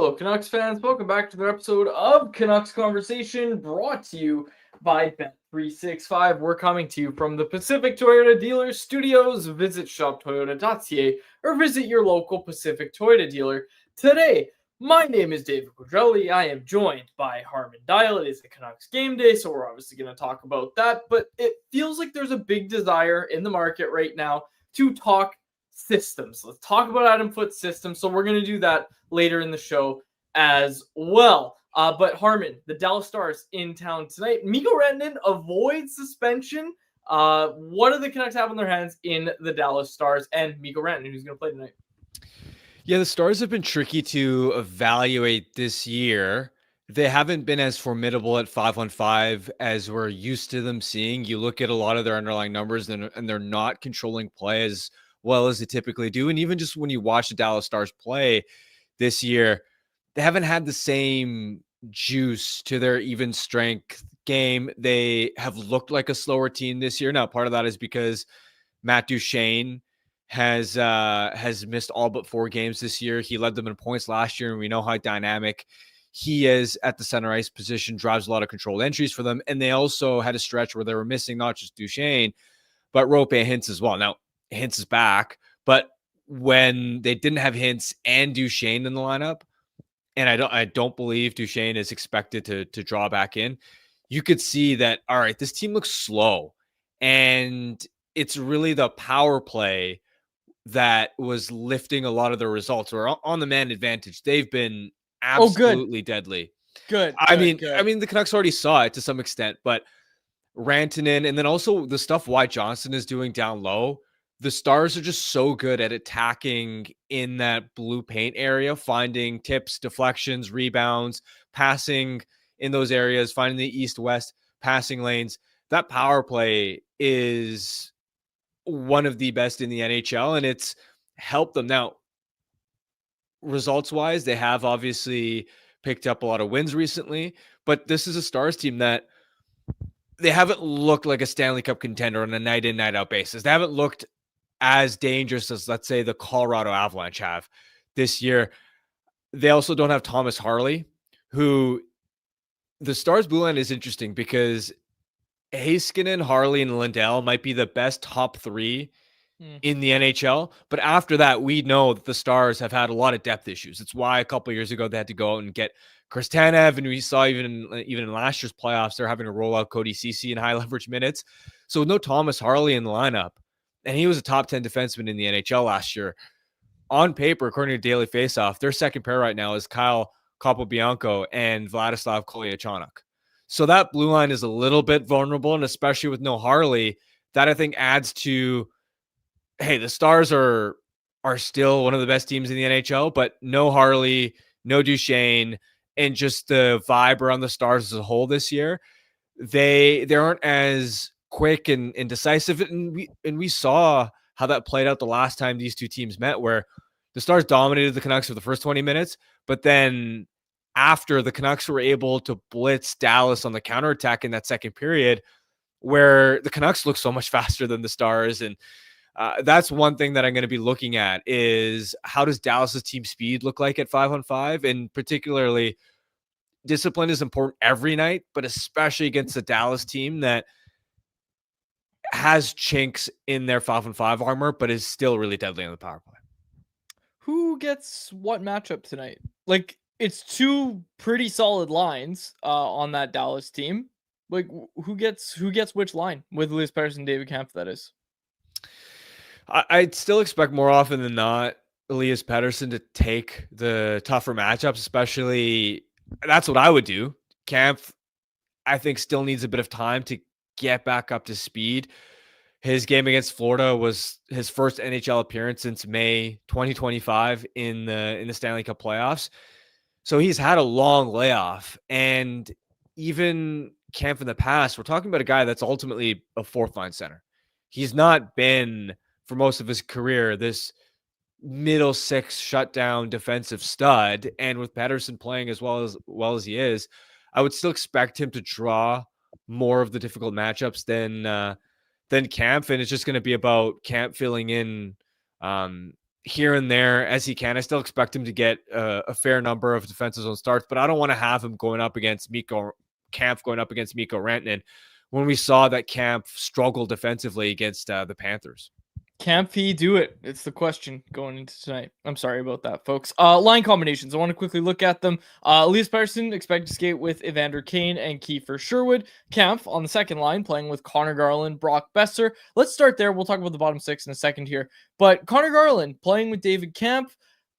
Hello, Canucks fans. Welcome back to another episode of Canucks Conversation, brought to you by Bet365. We're coming to you from the Pacific Toyota Dealer Studios. Visit shoptoyota.ca or visit your local Pacific Toyota dealer today. My name is David Quadrelli. I am joined by Harman. It is the Canucks game day, so we're obviously going to talk about that. But it feels like there's a big desire in the market right now to talk systems. Let's talk about Adam Foote's system. So we're going to do that later in the show as well. But Harman, the Dallas Stars in town tonight. Mikko Rantanen avoids suspension. What do the Canucks have on their hands in the Dallas Stars and Mikko Rantanen, who's going to play tonight? Yeah, the Stars have been tricky to evaluate this year. They haven't been as formidable at 5-on-5 as we're used to them seeing. You look at a lot of their underlying numbers and they're not controlling play as well as they typically do. And even just when you watch the Dallas Stars play this year, they haven't had the same juice to their even strength game. They have looked like a slower team this year. Now, part of that is because Matt Duchene has missed all but 4 games this year. He led them in points last year, and we know how dynamic he is at the center ice position, drives a lot of controlled entries for them. And they also had a stretch where they were missing not just Duchene, but Rope and Hintz as well. Now, Hintz is back, but when they didn't have Hintz and Duchene in the lineup, and I don't believe Duchene is expected to draw back in, you could see that, all right, this team looks slow. And it's really the power play that was lifting a lot of the results, or on the man advantage. They've been absolutely deadly. Good. I mean, the Canucks already saw it to some extent, but Rantanen, and then also the stuff Wyatt Johnston is doing down low, the Stars are just so good at attacking in that blue paint area, finding tips, deflections, rebounds, passing in those areas, finding the east-west passing lanes. That power play is one of the best in the NHL, and it's helped them. Now, results-wise, they have obviously picked up a lot of wins recently, but this is a Stars team that they haven't looked like a Stanley Cup contender on a night-in, night-out basis. They haven't looked as dangerous as, let's say, the Colorado Avalanche have this year. They also don't have Thomas Harley, who the Stars blue line is interesting because Heiskanen, Harley, and Lindell might be the best top 3 in the NHL. But after that, we know that the Stars have had a lot of depth issues. It's why a couple of years ago they had to go out and get Chris Tanev, and we saw even in last year's playoffs, they're having to roll out Cody Ceci in high leverage minutes. So with no Thomas Harley in the lineup, and he was a top 10 defenseman in the NHL last year, on paper, according to Daily Faceoff, their second pair right now is Kyle Capobianco and Vladislav Kolyachonok. So that blue line is a little bit vulnerable, and especially with no Harley, that I think adds to, hey, the Stars are still one of the best teams in the NHL, but no Harley, no Duchene, and just the vibe around the Stars as a whole this year, they aren't as quick and decisive. And we saw how that played out the last time these two teams met, where the Stars dominated the Canucks for the first 20 minutes, but then after, the Canucks were able to blitz Dallas on the counterattack in that second period, where the Canucks look so much faster than the Stars. And that's one thing that I'm going to be looking at is, how does Dallas's team speed look like at 5-on-5? And particularly, discipline is important every night, but especially against the Dallas team that has chinks in their 5-on-5 armor, but is still really deadly on the power play. Who gets what matchup tonight? Like, it's 2 pretty solid lines on that Dallas team. Like, who gets which line with Elias Pettersson, David Kampf, that is? I'd still expect more often than not Elias Pettersson to take the tougher matchups, especially that's what I would do. Kampf, I think, still needs a bit of time to get back up to speed. His game against Florida was his first NHL appearance since May 2025 in the Stanley Cup playoffs. So he's had a long layoff. And even Kampf in the past, we're talking about a guy that's ultimately a 4th-line center. He's not been, for most of his career, this middle 6 shutdown defensive stud. And with Pettersson playing as well as he is, I would still expect him to draw more of the difficult matchups than Kampf. And it's just going to be about Kampf filling in here and there as he can. I still expect him to get a fair number of defensive zone starts, but I don't want to have him going up against Mikko Rantanen when we saw that Camp struggled defensively against the Panthers. Can he do it? It's the question going into tonight. I'm sorry about that, folks. Line combinations. I want to quickly look at them. Elias Pettersson expected to skate with Evander Kane and Kiefer Sherwood. Kampf on the second line playing with Connor Garland, Brock Besser. Let's start there. We'll talk about the bottom six in a second here. But Connor Garland playing with David Kampf.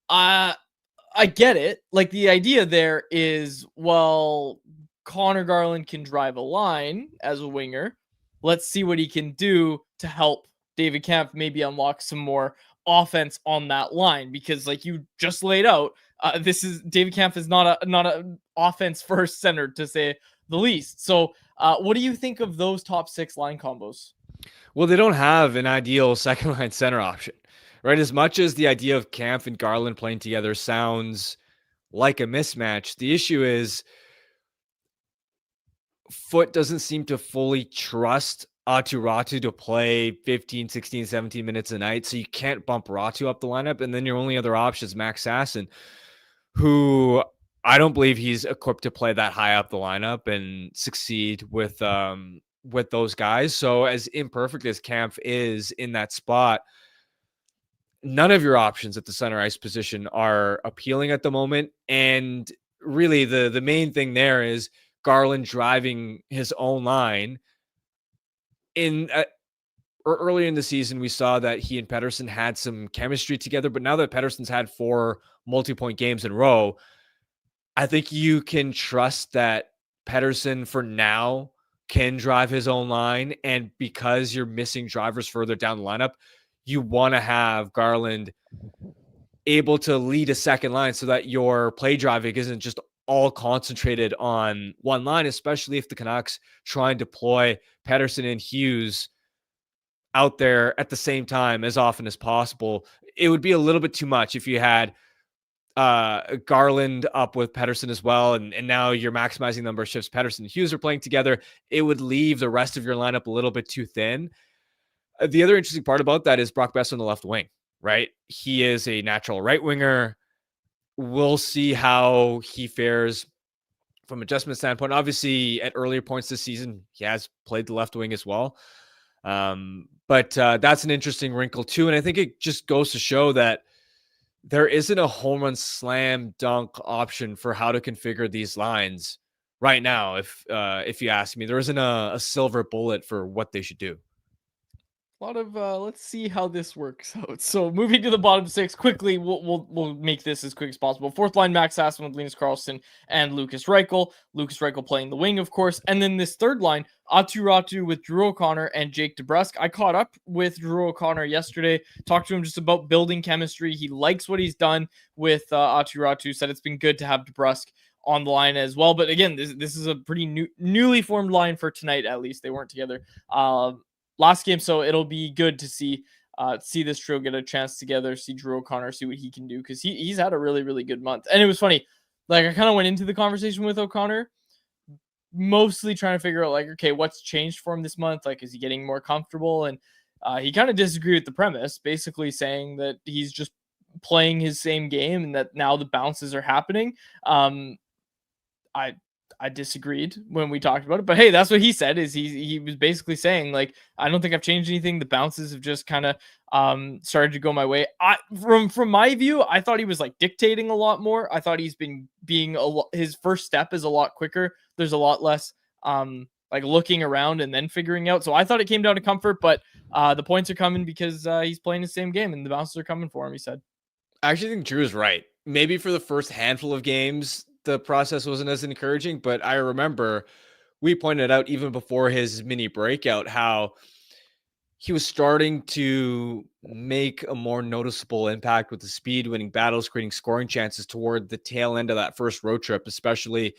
I get it. Like, the idea there is, well, Connor Garland can drive a line as a winger. Let's see what he can do to help David Kampf maybe unlock some more offense on that line, because like you just laid out, this is David Kampf is not a offense first center, to say the least. So what do you think of those top six line combos? Well, they don't have an ideal second line center option, right? As much as the idea of Kampf and Garland playing together sounds like a mismatch, the issue is Foote doesn't seem to fully trust Aatu Ratu to play 15, 16, 17 minutes a night. So you can't bump Ratu up the lineup. And then your only other option is Max Sasson, who I don't believe he's equipped to play that high up the lineup and succeed with those guys. So as imperfect as Kampf is in that spot, none of your options at the center ice position are appealing at the moment. And really the main thing there is Garland driving his own line. Earlier in the season, we saw that he and Pettersson had some chemistry together, but now that Pettersson's had 4 multi-point games in a row, I think you can trust that Pettersson for now can drive his own line. And because you're missing drivers further down the lineup, you want to have Garland able to lead a second line so that your play driving isn't just all concentrated on one line, especially if the Canucks try and deploy Pettersson and Hughes out there at the same time as often as possible. It would be a little bit too much if you had Garland up with Pettersson as well, and now you're maximizing the number of shifts Pettersson and Hughes are playing together. It would leave the rest of your lineup a little bit too thin. The other interesting part about that is Brock Besser on the left wing, right? He is a natural right winger. We'll see how he fares from adjustment standpoint. Obviously, at earlier points this season, he has played the left wing as well. But that's an interesting wrinkle too. And I think it just goes to show that there isn't a home run slam dunk option for how to configure these lines right now. If you ask me, there isn't a silver bullet for what they should do. A lot of let's see how this works out. So moving to the bottom six quickly, we'll make this as quick as possible. Fourth line, Max Sasson with Linus Karlsson and Lucas Reichel. Lucas Reichel playing the wing, of course. And then this third line, Aatu Ratu with Drew O'Connor and Jake DeBrusk. I caught up with Drew O'Connor yesterday, talked to him just about building chemistry. He likes what he's done with Aatu Ratu, said it's been good to have DeBrusk on the line as well. But again, this is a pretty newly formed line for tonight, at least. They weren't together last game, so it'll be good to see this trio get a chance together, see Drew O'Connor, see what he can do, because he's had a really, really good month. And it was funny, like I kind of went into the conversation with O'Connor mostly trying to figure out, like, okay, what's changed for him this month? Like, is he getting more comfortable? And he kind of disagreed with the premise, basically saying that he's just playing his same game and that now the bounces are happening. I disagreed when we talked about it, but hey, that's what he said. Is he was basically saying, like, I don't think I've changed anything. The bounces have just kind of started to go my way. From my view, I thought he was like dictating a lot more. I thought he's been being his first step is a lot quicker. There's a lot less like looking around and then figuring out. So I thought it came down to comfort, but the points are coming because he's playing the same game and the bounces are coming for him, he said. I actually think Drew is right. Maybe for the first handful of games, the process wasn't as encouraging, but I remember we pointed out even before his mini breakout how he was starting to make a more noticeable impact with the speed, winning battles, creating scoring chances toward the tail end of that first road trip, especially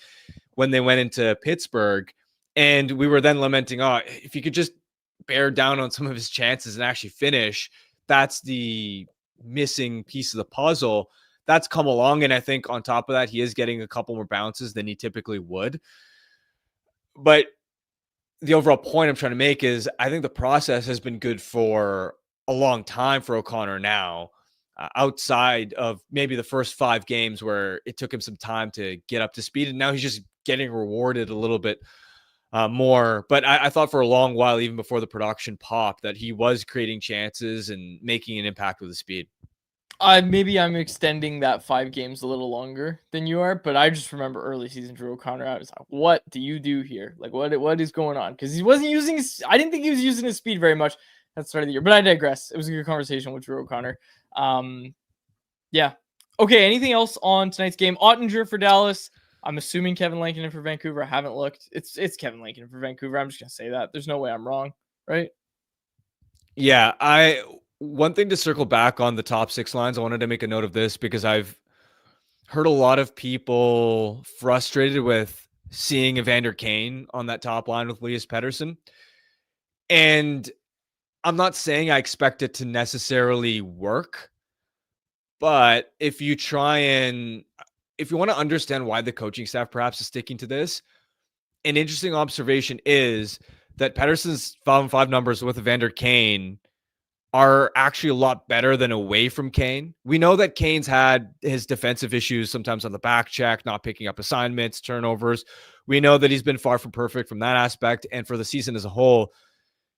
when they went into Pittsburgh. And we were then lamenting, oh, if he could just bear down on some of his chances and actually finish, that's the missing piece of the puzzle. That's come along, and I think on top of that, he is getting a couple more bounces than he typically would. But the overall point I'm trying to make is I think the process has been good for a long time for O'Connor now. outside of maybe the first 5 games where it took him some time to get up to speed. And now he's just getting rewarded a little bit more. But I thought for a long while, even before the production popped, that he was creating chances and making an impact with his speed. Maybe I'm extending that 5 games a little longer than you are, but I just remember early season Drew O'Connor. I was like, what do you do here? Like, what is going on? Because he wasn't using I didn't think he was using his speed very much at the start of the year, but I digress. It was a good conversation with Drew O'Connor. Yeah. Okay, anything else on tonight's game? Ottinger for Dallas. I'm assuming Kevin Lankinen for Vancouver. I haven't looked. It's Kevin Lankinen for Vancouver. I'm just going to say that. There's no way I'm wrong, right? Yeah, one thing to circle back on the top 6 lines, I wanted to make a note of this because I've heard a lot of people frustrated with seeing Evander Kane on that top line with Elias Pettersson. And I'm not saying I expect it to necessarily work, but if you want to understand why the coaching staff perhaps is sticking to this, an interesting observation is that Pettersson's 5-on-5 numbers with Evander Kane are actually a lot better than away from Kane. We know that Kane's had his defensive issues sometimes on the back check, not picking up assignments, turnovers. We know that he's been far from perfect from that aspect. And for the season as a whole,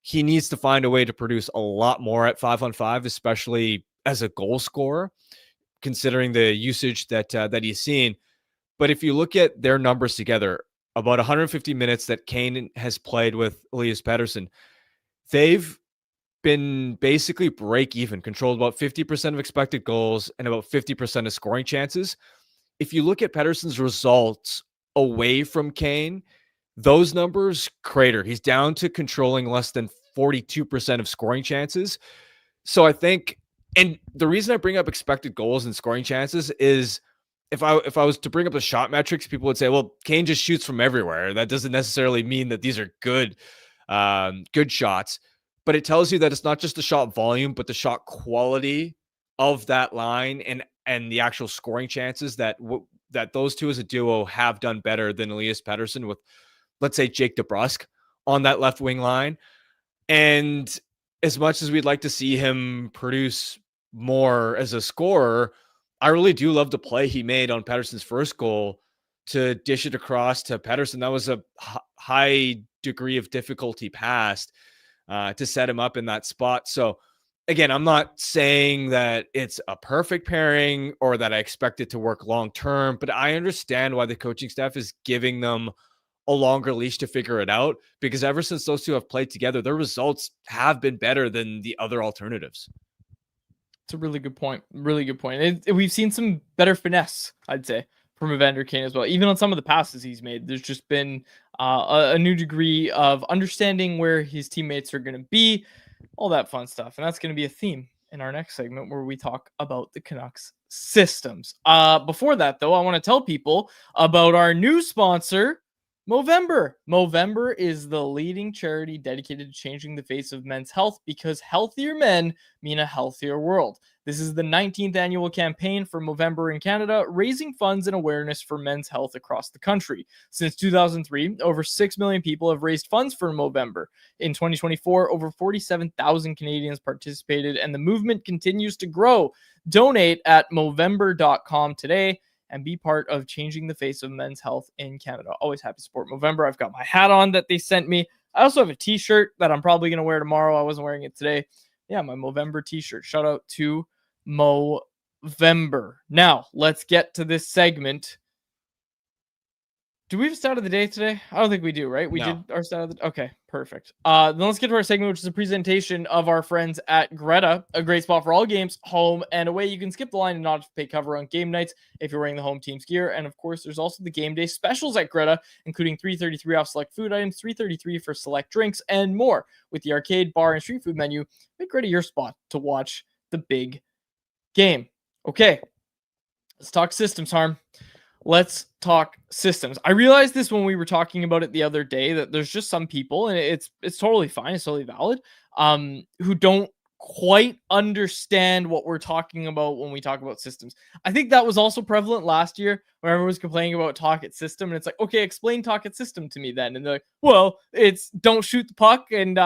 he needs to find a way to produce a lot more at 5-on-5, especially as a goal scorer, considering the usage that he's seen. But if you look at their numbers together, about 150 minutes that Kane has played with Elias Pettersson, they've been basically break even, controlled about 50% of expected goals and about 50% of scoring chances. If you look at Pettersson's results away from Kane, those numbers crater. He's down to controlling less than 42% of scoring chances. So I think, and the reason I bring up expected goals and scoring chances is if I was to bring up the shot metrics, people would say, well, Kane just shoots from everywhere. That doesn't necessarily mean that these are good shots. But it tells you that it's not just the shot volume, but the shot quality of that line and the actual scoring chances that those two as a duo have done better than Elias Pettersson with, let's say, Jake DeBrusk on that left wing line. And as much as we'd like to see him produce more as a scorer, I really do love the play he made on Pettersson's first goal to dish it across to Pettersson. That was a high degree of difficulty pass to set him up in that spot. So again, I'm not saying that it's a perfect pairing or that I expect it to work long-term, but I understand why the coaching staff is giving them a longer leash to figure it out, because ever since those two have played together, their results have been better than the other alternatives. It's a really good point. Really good point. We've seen some better finesse, I'd say, from Evander Kane as well. Even on some of the passes he's made, there's just been a new degree of understanding where his teammates are going to be, all that fun stuff. And that's going to be a theme in our next segment where we talk about the Canucks systems. Before that, though, I want to tell people about our new sponsor, Movember. Movember is the leading charity dedicated to changing the face of men's health, because healthier men mean a healthier world. This is the 19th annual campaign for Movember in Canada, raising funds and awareness for men's health across the country. Since 2003, over 6 million people have raised funds for Movember. In 2024, over 47,000 Canadians participated, and the movement continues to grow. Donate at Movember.com today and be part of changing the face of men's health in Canada. Always happy to support Movember. I've got my hat on that they sent me. I also have a t-shirt that I'm probably going to wear tomorrow. I wasn't wearing it today. Yeah, my Movember t-shirt. Shout out to Movember. Now, let's get to this segment. Do we have a stat of the day today? I don't think we do, right? We did our stat of the day. Okay, perfect. Then let's get to our segment, which is a presentation of our friends at Greta, a great spot for all games, home and away. You can skip the line and not pay cover on game nights if you're wearing the home team's gear. And of course, there's also the game day specials at Greta, including $3.33 off select food items, $3.33 for select drinks, and more. With the arcade, bar, and street food menu, make Greta your spot to watch the big game. Okay, let's talk systems, Harm. Let's talk systems. I realized this when we were talking about it the other day, that there's just some people, and it's totally fine, it's totally valid, who don't quite understand what we're talking about when we talk about systems. I think that was also prevalent last year when everyone was complaining about talk at system, and it's like, okay, explain talk at system to me then. And they're like, well, it's don't shoot the puck and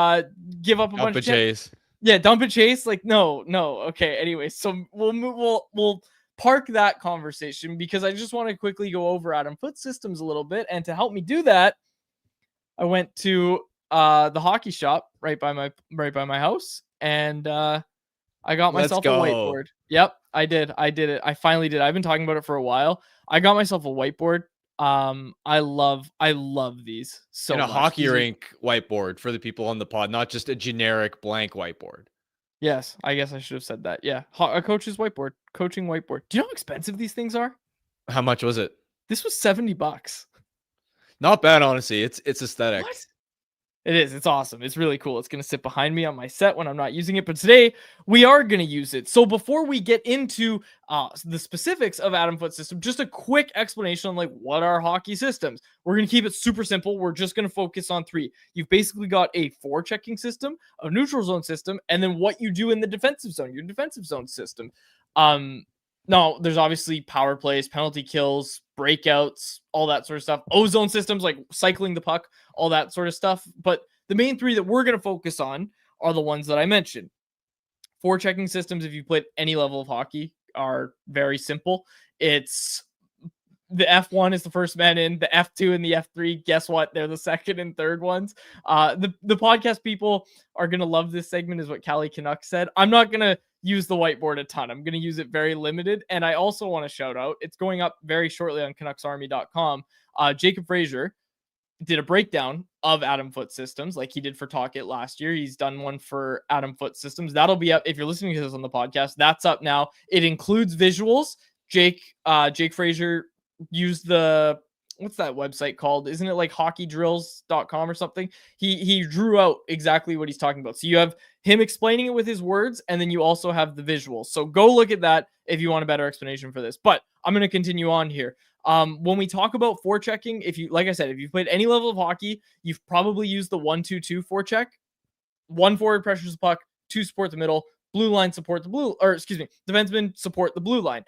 give up a bunch of chase. Yeah, dump and chase. Like, no. Okay. Anyway, so we'll park that conversation because I just want to quickly go over Adam Foote's systems a little bit, and to help me do that, I went to the hockey shop right by my house, and I got Let's myself a go. whiteboard. Yep, I did it. I finally did. I've been talking about it for a while. I got myself a whiteboard. I love these so And a much. hockey These are, rink whiteboard for the people on the pod, not just a generic blank whiteboard. yes, I guess I should have said that. Yeah, a coach's whiteboard, coaching whiteboard. Do you know how expensive these things are? How much was it? This was $70. Not bad, honestly. It's aesthetic. What? It is. It's awesome. It's really cool. It's going to sit behind me on my set when I'm not using it. But today we are going to use it. So before we get into the specifics of Adam Foote's system, just a quick explanation on like what are hockey systems. We're going to keep it super simple. We're just going to focus on three. You've basically got a forechecking system, a neutral zone system, and then what you do in the defensive zone, your defensive zone system. No, there's obviously power plays, penalty kills, breakouts, all that sort of stuff. Ozone systems like cycling the puck, all that sort of stuff. But the main three that we're going to focus on are the ones that I mentioned. Forechecking systems, if you played any level of hockey, are very simple. It's the F1 is the first man in, the F2 and the F3. Guess what? They're the second and third ones. The podcast people are going to love this segment, is what Callie Canucks said. I'm not going to use the whiteboard a ton. I'm going to use it very limited. And I also want to shout out, it's going up very shortly on CanucksArmy.com. Jacob Frazier did a breakdown of Adam Foote systems like he did for Talk It last year. He's done one for Adam Foote systems. That'll be up if you're listening to this on the podcast. That's up now. It includes visuals. Jake Frazier used what's that website called? Isn't it like hockeydrills.com or something? He drew out exactly what he's talking about. So you have him explaining it with his words, and then you also have the visuals. So go look at that if you want a better explanation for this. But I'm going to continue on here. When we talk about forechecking, if you, like I said, if you've played any level of hockey, you've probably used the 1-2-2 forecheck. One forward pressures the puck, two support the middle, blue line support defensemen support the blue line.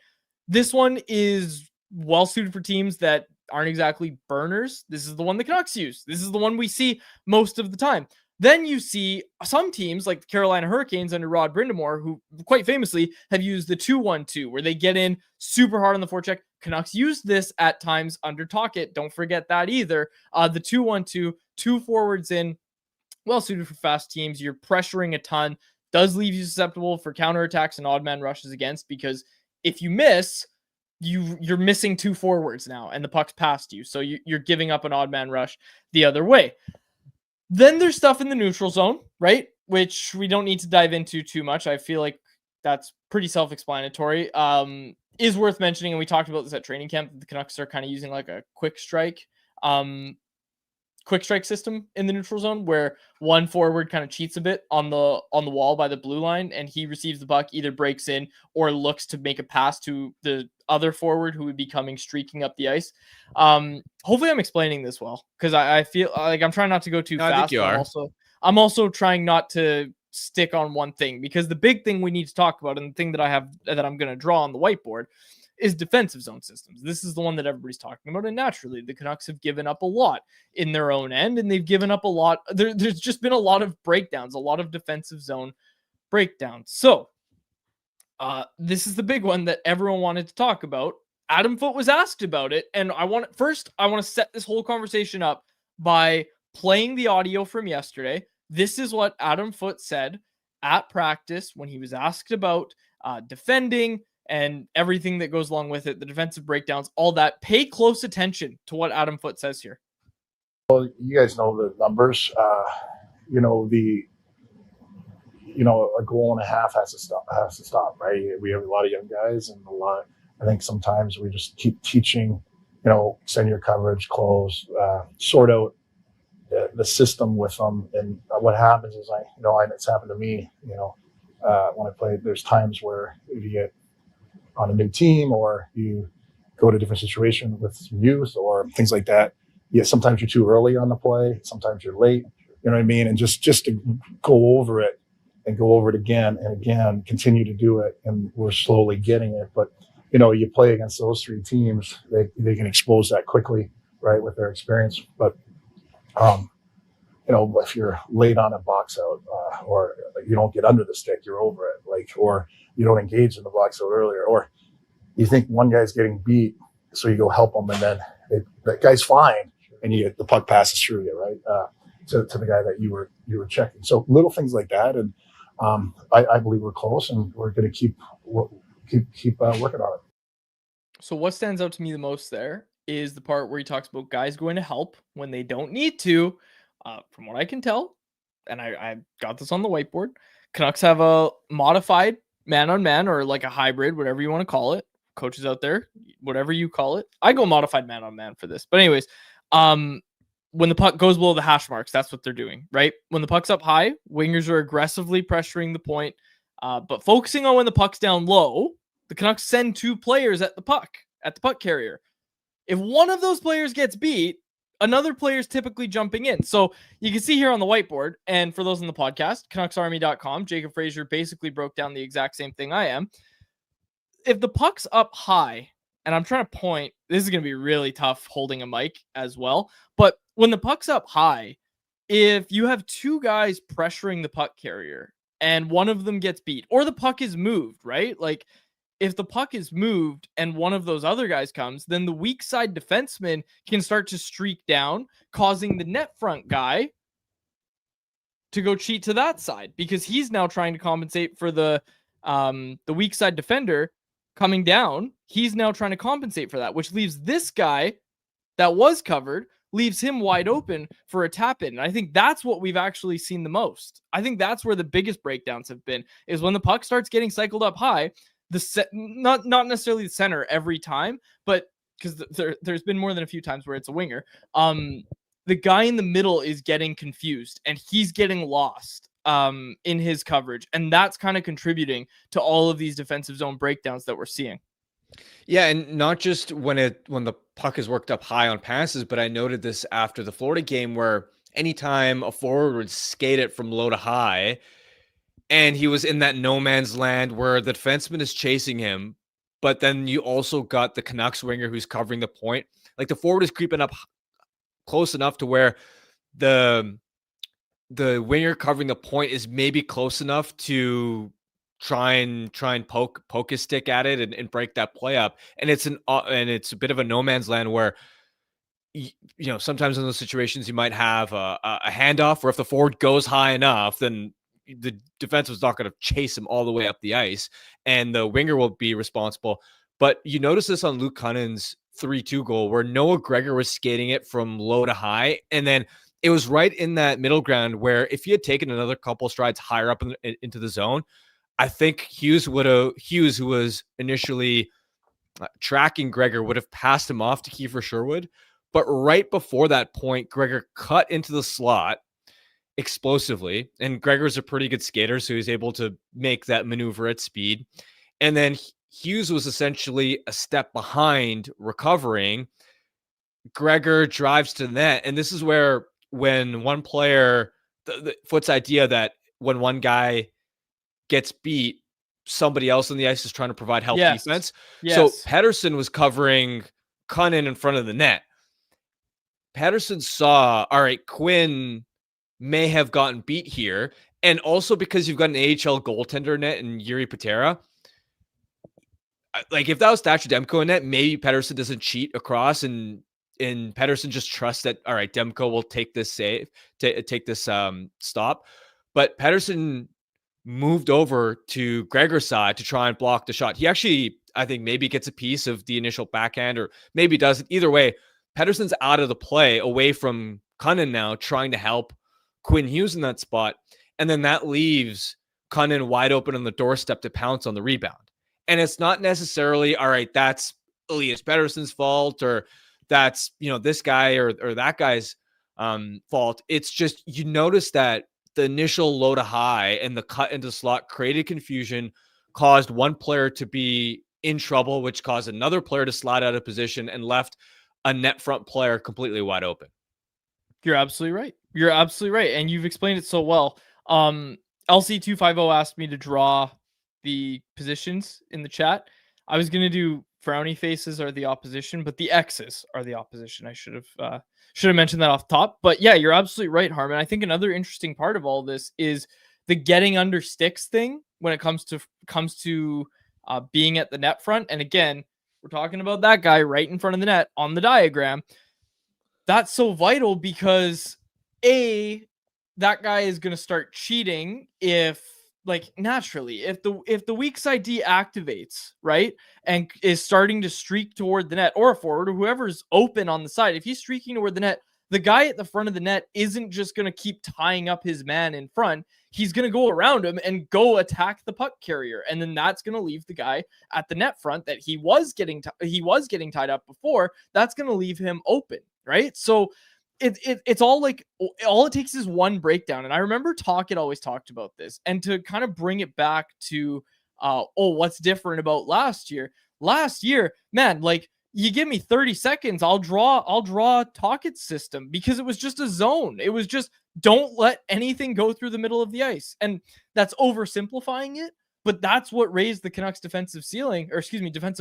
This one is well suited for teams that aren't exactly burners. This is the one the Canucks use. This is the one we see most of the time. Then you see some teams like the Carolina Hurricanes under Rod Brindamore, who quite famously have used the 2-1-2, where they get in super hard on the forecheck. Canucks use this at times under Talkit. Don't forget that either. The 2-1-2, two forwards in, well suited for fast teams. You're pressuring a ton. Does leave you susceptible for counterattacks and odd man rushes against, because if you miss, you're missing two forwards now, and the puck's past you. So you're giving up an odd man rush the other way. Then there's stuff in the neutral zone, right? Which we don't need to dive into too much. I feel like that's pretty self-explanatory. Is worth mentioning, and we talked about this at training camp, the Canucks are kind of using like a quick strike system in the neutral zone, where one forward kind of cheats a bit on the wall by the blue line, and he receives the puck, either breaks in or looks to make a pass to the other forward who would be coming streaking up the ice. Hopefully I'm explaining this well, because I feel like I'm trying not to go too fast. I think you are. I'm also trying not to stick on one thing, because the big thing we need to talk about, and the thing that I'm going to draw on the whiteboard, is defensive zone systems. This is the one that everybody's talking about, and naturally the Canucks have given up a lot in their own end, and they've given up a lot. There's just been a lot of breakdowns, a lot of defensive zone breakdowns. So this is the big one that everyone wanted to talk about. Adam Foote was asked about it, and I want to set this whole conversation up by playing the audio from yesterday. This is what Adam Foote said at practice when he was asked about defending and everything that goes along with it, the defensive breakdowns, all that. Pay close attention to what Adam Foote says here. Well, you guys know the numbers. A goal and a half has to stop, right? We have a lot of young guys, and I think sometimes we just keep teaching, extend your coverage, close, sort out the system with them. And what happens is, it's happened to me, when I played, there's times where if you get on a new team or you go to a different situation with some youth or things like that, sometimes you're too early on the play, sometimes you're late, you know what I mean? And just to go over it and go over it again and again, continue to do it, and we're slowly getting it. But, you play against those three teams, they can expose that quickly, right, with their experience. But if you're late on a box out, or you don't get under the stick, you're over it, or you don't engage in the box out earlier, or you think one guy's getting beat, so you go help him, and then that guy's fine, and the puck passes through you, right, to the guy that you were checking. So little things like that, and I believe we're close, and we're going to keep working on it. So what stands out to me the most there is the part where he talks about guys going to help when they don't need to. From what I can tell, and I got this on the whiteboard, Canucks have a modified man-on-man, or like a hybrid, whatever you want to call it. Coaches out there, whatever you call it. I go modified man-on-man for this. But anyways, when the puck goes below the hash marks, that's what they're doing, right? When the puck's up high, wingers are aggressively pressuring the point, but focusing on when the puck's down low, the Canucks send 2 players at the puck carrier. If one of those players gets beat, another player is typically jumping in. So you can see here on the whiteboard, and for those in the podcast, CanucksArmy.com, Jacob Fraser basically broke down the exact same thing I am. If the puck's up high, and I'm trying to point, this is going to be really tough holding a mic as well, but when the puck's up high, if you have 2 guys pressuring the puck carrier and one of them gets beat, or the puck is moved, right? Like, if the puck is moved and one of those other guys comes, then the weak side defenseman can start to streak down, causing the net front guy to go cheat to that side, because he's now trying to compensate for the weak side defender coming down. He's now trying to compensate for that, which leaves this guy that was covered, leaves him wide open for a tap in. And I think that's what we've actually seen the most. I think that's where the biggest breakdowns have been, is when the puck starts getting cycled up high, not necessarily the center every time, but because there's been more than a few times where it's a winger. The guy in the middle is getting confused and he's getting lost in his coverage, and that's kind of contributing to all of these defensive zone breakdowns that we're seeing. Yeah, and not just when the puck is worked up high on passes, but I noted this after the Florida game, where anytime a forward would skate it from low to high, and he was in that no man's land where the defenseman is chasing him, but then you also got the Canucks winger who's covering the point. Like, the forward is creeping up close enough to where the winger covering the point is maybe close enough to try and poke his stick at it and break that play up. And it's a bit of a no man's land where, sometimes in those situations you might have a handoff where if the forward goes high enough, then the defense was not going to chase him all the way up the ice, and the winger will be responsible. But you notice this on Luke Cunning's 3-2 goal, where Noah Gregor was skating it from low to high, and then it was right in that middle ground where if he had taken another couple strides higher up into the zone, I think Hughes, who was initially tracking Gregor, would have passed him off to Kiefer Sherwood. But right before that point, Gregor cut into the slot explosively, and Gregor's a pretty good skater, so he's able to make that maneuver at speed. And then Hughes was essentially a step behind recovering. Gregor drives to the net, and this is where, when one player, the Foot's idea that when one guy gets beat, somebody else on the ice is trying to provide help defense. Yes. So Pettersson was covering Cunnin in front of the net. Pettersson saw, all right, Quinn may have gotten beat here. And also because you've got an AHL goaltender net and Yuri Patera, like if that was Thatcher Demko in net, maybe Pettersson doesn't cheat across and Pettersson just trusts that, all right, Demko will take this save, take this stop. But Pettersson moved over to Gregor's side to try and block the shot. He actually, I think, maybe gets a piece of the initial backhand, or maybe doesn't. Either way, Pettersson's out of the play, away from Cunnin now, trying to help Quinn Hughes in that spot. And then that leaves Cunnin wide open on the doorstep to pounce on the rebound. And it's not necessarily, all right, that's Elias Pettersson's fault, or that's, this guy or that guy's fault. It's just, you notice that the initial low to high and the cut into slot created confusion, caused one player to be in trouble, which caused another player to slide out of position and left a net front player completely wide open. You're absolutely right. You're absolutely right. And you've explained it so well. LC250 asked me to draw the positions in the chat. I was going to do frowny faces are the opposition, but the X's are the opposition. I should have mentioned that off the top. But yeah, you're absolutely right, Harman. I think another interesting part of all this is the getting under sticks thing when it comes to being at the net front. And again, we're talking about that guy right in front of the net on the diagram. That's so vital because that guy is going to start cheating if naturally if the weak side deactivates, right, and is starting to streak toward the net, or a forward or whoever's open on the side, if he's streaking toward the net, the guy at the front of the net isn't just going to keep tying up his man in front. He's going to go around him and go attack the puck carrier, and then that's going to leave the guy at the net front that he was getting tied up before. That's going to leave him open, right? So it's all it takes is one breakdown. And I remember Talkett always talked about this, and to kind of bring it back to what's different about last year, man, like, you give me 30 seconds, I'll draw Talkett's system, because it was just a zone. It was just, don't let anything go through the middle of the ice. And that's oversimplifying it, but that's what raised the Canucks defensive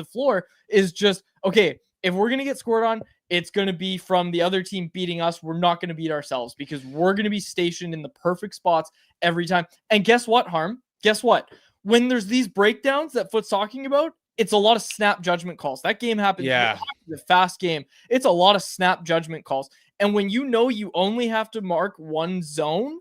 floor, is just, okay, if we're going to get scored on, it's going to be from the other team beating us. We're not going to beat ourselves, because we're going to be stationed in the perfect spots every time. And guess what, Harm? Guess what? When there's these breakdowns that Foot's talking about, it's a lot of snap judgment calls. That game happens. Yeah. It's a fast game. It's a lot of snap judgment calls. And when you know you only have to mark one zone,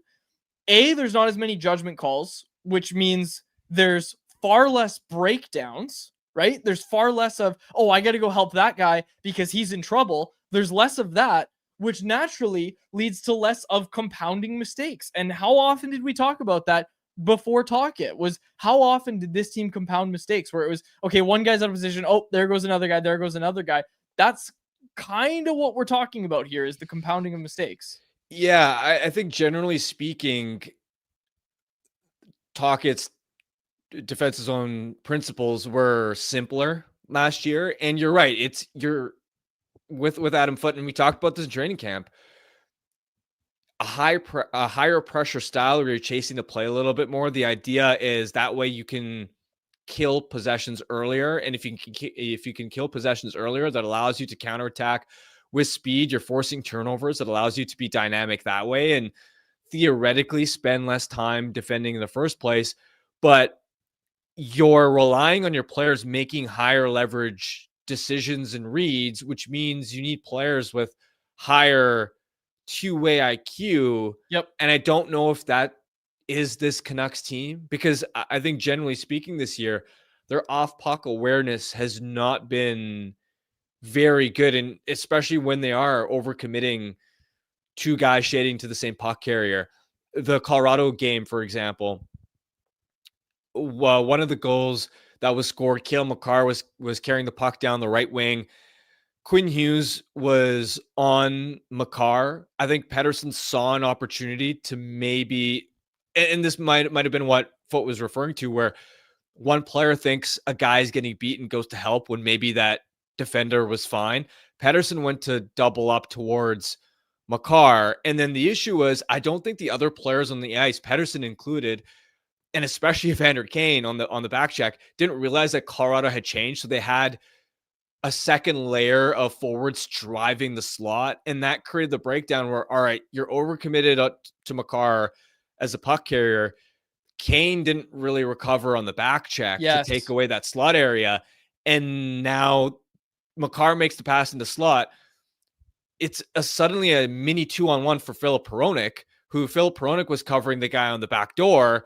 there's not as many judgment calls, which means there's far less breakdowns, right? There's far less of, I got to go help that guy because he's in trouble. There's less of that, which naturally leads to less of compounding mistakes. And how often did we talk about that before Talkett? Was how often did this team compound mistakes where it was, okay, one guy's out of position, there goes another guy, there goes another guy. That's kind of what we're talking about here, is the compounding of mistakes. Yeah, I think generally speaking, Talkett's defensive zone principles were simpler last year. And you're right. You're with Adam Foote, and we talked about this in training camp, a higher pressure style where you're chasing the play a little bit more. The idea is that way you can kill possessions earlier. And if you can kill possessions earlier, that allows you to counterattack with speed. You're forcing turnovers. That allows you to be dynamic that way, and theoretically spend less time defending in the first place. But you're relying on your players making higher leverage decisions and reads, which means you need players with higher two-way IQ. Yep. And I don't know if that is this Canucks team, because I think generally speaking this year, their off-puck awareness has not been very good. And especially when they are overcommitting two guys shading to the same puck carrier. The Colorado game, for example, one of the goals that was scored, Cale Makar was carrying the puck down the right wing. Quinn Hughes was on Makar. I think Pettersson saw an opportunity to maybe, and this might have been what Foote was referring to, where one player thinks a guy's getting beaten, goes to help when maybe that defender was fine. Pettersson went to double up towards Makar. And then the issue was, I don't think the other players on the ice, Pettersson included, and especially Evander Kane on the back check, didn't realize that Colorado had changed. So they had a second layer of forwards driving the slot, and that created the breakdown where, all right, you're overcommitted to Makar as a puck carrier. Kane didn't really recover on the back check to take away that slot area. And now Makar makes the pass in the slot. It's suddenly a mini 2-on-1 for Filip Hronek, who Filip Hronek was covering the guy on the back door.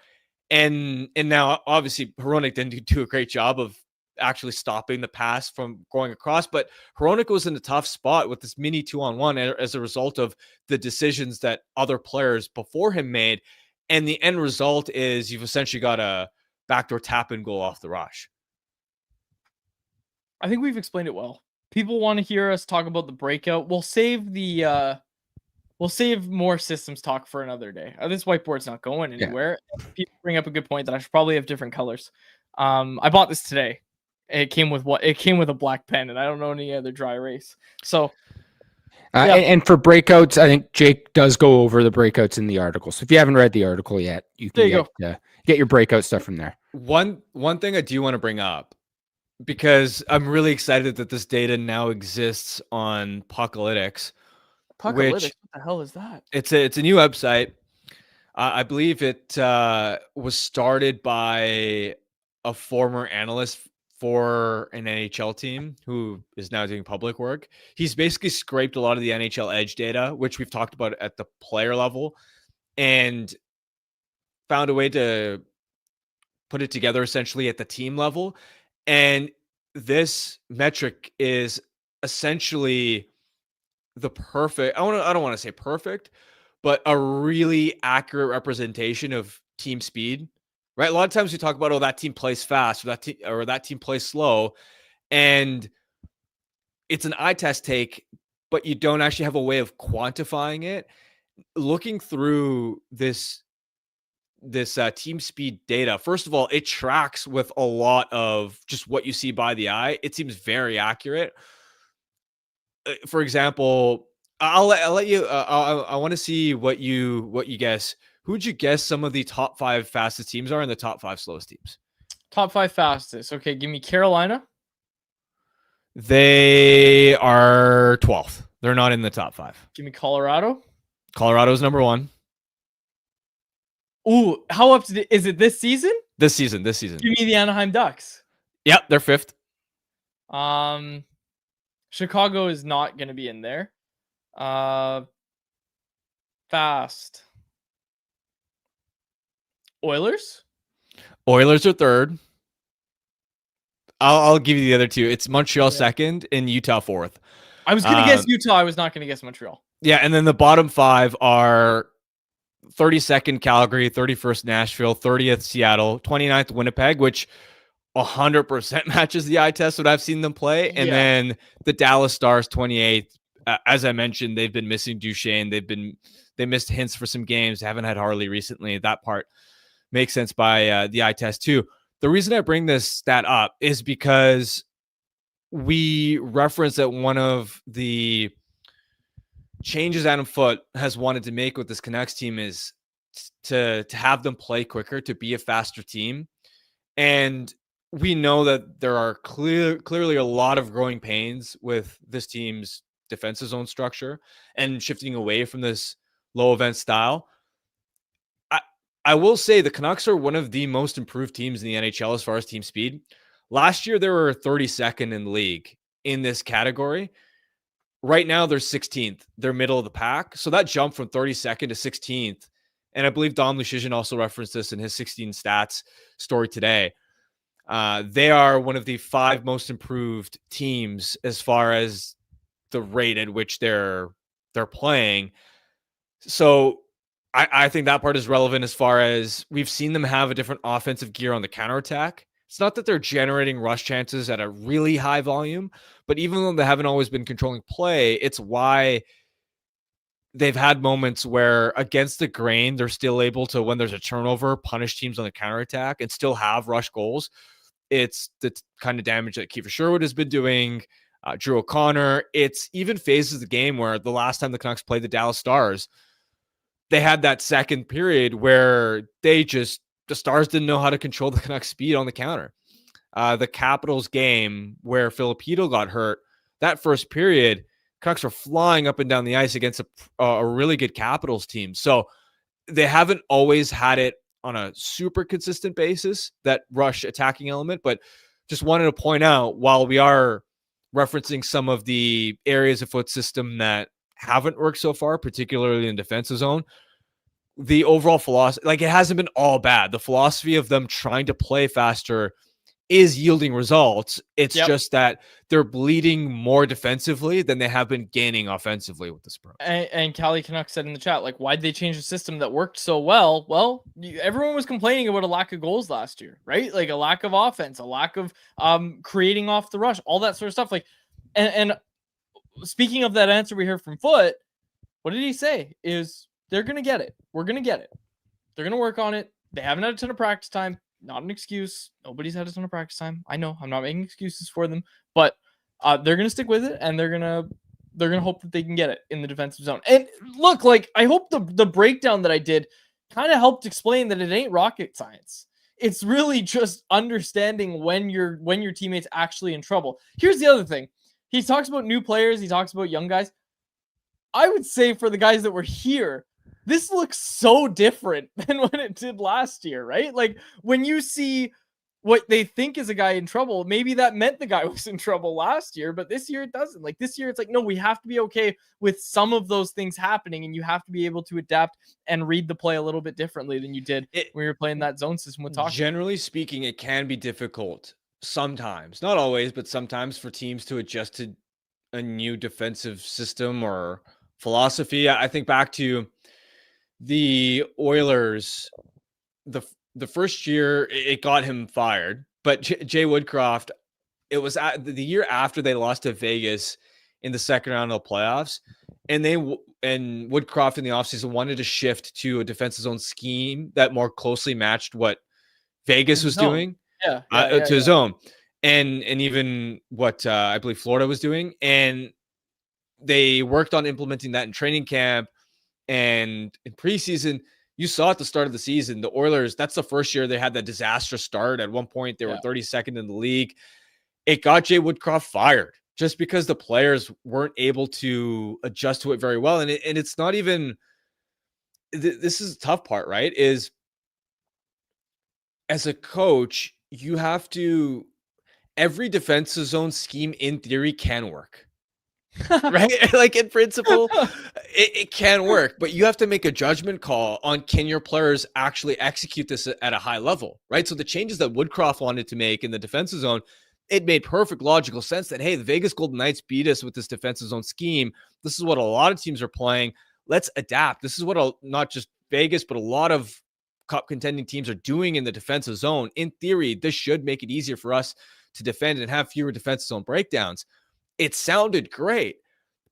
And now obviously Hronek didn't do a great job of actually stopping the pass from going across, but Hronek was in a tough spot with this mini 2-on-1 as a result of the decisions that other players before him made. And the end result is you've essentially got a backdoor tap and goal off the rush. I think we've explained it well. People want to hear us talk about the breakout. We'll save more systems talk for another day. This whiteboard's not going anywhere. Yeah. People bring up a good point that I should probably have different colors. I bought this today. It came with a black pen, and I don't know any other dry erase. So, and for breakouts, I think Jake does go over the breakouts in the article. So if you haven't read the article yet, you can get your breakout stuff from there. One thing I do want to bring up because I'm really excited that this data now exists on Puckalytics. Puckalytics, Which what the hell is that? it's a new website. I believe it was started by a former analyst for an NHL team who is now doing public work. He's basically scraped a lot of the NHL edge data, which we've talked about at the player level, and found a way to put it together essentially at the team level. And this metric is essentially the perfect, I don't want to say perfect, but a really accurate representation of team speed, right? A lot of times we talk about, oh, that team plays fast, or that team plays slow, and it's an eye test take, but you don't actually have a way of quantifying it. Looking through this team speed data, first of all, it tracks with a lot of just what you see by the eye. It seems very accurate. For example, I'll let you. I want to see what you guess. Who would you guess some of the top 5 fastest teams are and the top 5 slowest teams? Top 5 fastest. Okay, give me Carolina. They are 12th. They're not in the top 5. Give me Colorado. Colorado's number 1. Ooh, how up to is it this season? This season. Give me the Anaheim Ducks. Yep, they're 5th. Chicago is not going to be in there. Fast. Oilers are 3rd. I'll give you the other 2. It's Montreal 2nd and Utah 4th. I was going to guess Utah. I was not going to guess Montreal. Yeah, and then the bottom 5 are 32nd Calgary, 31st Nashville, 30th Seattle, 29th Winnipeg, which 100% matches the eye test what I've seen them play, and then the Dallas Stars 28th. As I mentioned, they've been missing Duchesne. They missed Hintz for some games. They haven't had Harley recently. That part makes sense by the eye test too. The reason I bring this stat up is because we referenced that one of the changes Adam Foote has wanted to make with this Canucks team is to have them play quicker, to be a faster team. And we know that there are clearly a lot of growing pains with this team's defensive zone structure and shifting away from this low event style. I will say the Canucks are one of the most improved teams in the NHL as far as team speed. Last year, they were 32nd in the league in this category. Right now, they're 16th. They're middle of the pack. So that jump from 32nd to 16th, and I believe Dom Lucian also referenced this in his 16 stats story today. They are one of the 5 most improved teams as far as the rate at which they're playing. So I think that part is relevant as far as we've seen them have a different offensive gear on the counterattack. It's not that they're generating rush chances at a really high volume, but even though they haven't always been controlling play, it's why they've had moments where against the grain, they're still able to, when there's a turnover, punish teams on the counterattack and still have rush goals. It's the kind of damage that Kiefer Sherwood has been doing, Drew O'Connor. It's even phases of the game where the last time the Canucks played the Dallas Stars, they had that second period where the Stars didn't know how to control the Canucks speed on the counter. The Capitals game where Filipino got hurt, that first period, Canucks were flying up and down the ice against a really good Capitals team. So they haven't always had it on a super consistent basis, that rush attacking element, but just wanted to point out, while we are referencing some of the areas of Foote's system that haven't worked so far, particularly in defensive zone, the overall philosophy, like, it hasn't been all bad. The philosophy of them trying to play faster is yielding results. It's just that they're bleeding more defensively than they have been gaining offensively with this approach. And Callie Canuck said in the chat, like, why'd they change the system that worked so well? Well, everyone was complaining about a lack of goals last year, right? Like a lack of offense, a lack of creating off the rush, all that sort of stuff. Like, and speaking of that answer we heard from Foote, what did he say? Is they're going to get it. We're going to get it. They're going to work on it. They haven't had a ton of practice time. Not an excuse. Nobody's had a ton of practice time. I know I'm not making excuses for them, but they're going to stick with it, and they're going to hope that they can get it in the defensive zone. And look, like, I hope the breakdown that I did kind of helped explain that it ain't rocket science. It's really just understanding when your teammate's actually in trouble. Here's the other thing. He talks about new players. He talks about young guys. I would say for the guys that were here, this looks so different than what it did last year, right? Like when you see what they think is a guy in trouble, maybe that meant the guy was in trouble last year, but this year it doesn't. Like this year, it's like, no, we have to be okay with some of those things happening, and you have to be able to adapt and read the play a little bit differently than you did when you were playing that zone system with Talk. Generally speaking, it can be difficult sometimes, not always, but sometimes for teams to adjust to a new defensive system or philosophy. I think back to the Oilers, the first year it got him fired, but Jay Woodcroft, it was the year after they lost to Vegas in the second round of the playoffs, and Woodcroft in the offseason wanted to shift to a defensive zone scheme that more closely matched what Vegas was doing to zone, and even what I believe Florida was doing, and they worked on implementing that in training camp and in preseason. You saw at the start of the season, the Oilers, that's the first year they had that disastrous start. At one point, they were 32nd in the league. It got Jay Woodcroft fired just because the players weren't able to adjust to it very well. And it's not even, this is the tough part, right? Is as a coach, you have to, every defensive zone scheme in theory can work. Right? Like in principle, it can work, but you have to make a judgment call on can your players actually execute this at a high level, right? So the changes that Woodcroft wanted to make in the defensive zone, it made perfect logical sense that, hey, the Vegas Golden Knights beat us with this defensive zone scheme. This is what a lot of teams are playing. Let's adapt. This is what not just Vegas, but a lot of cup contending teams are doing in the defensive zone. In theory, this should make it easier for us to defend and have fewer defensive zone breakdowns. It sounded great,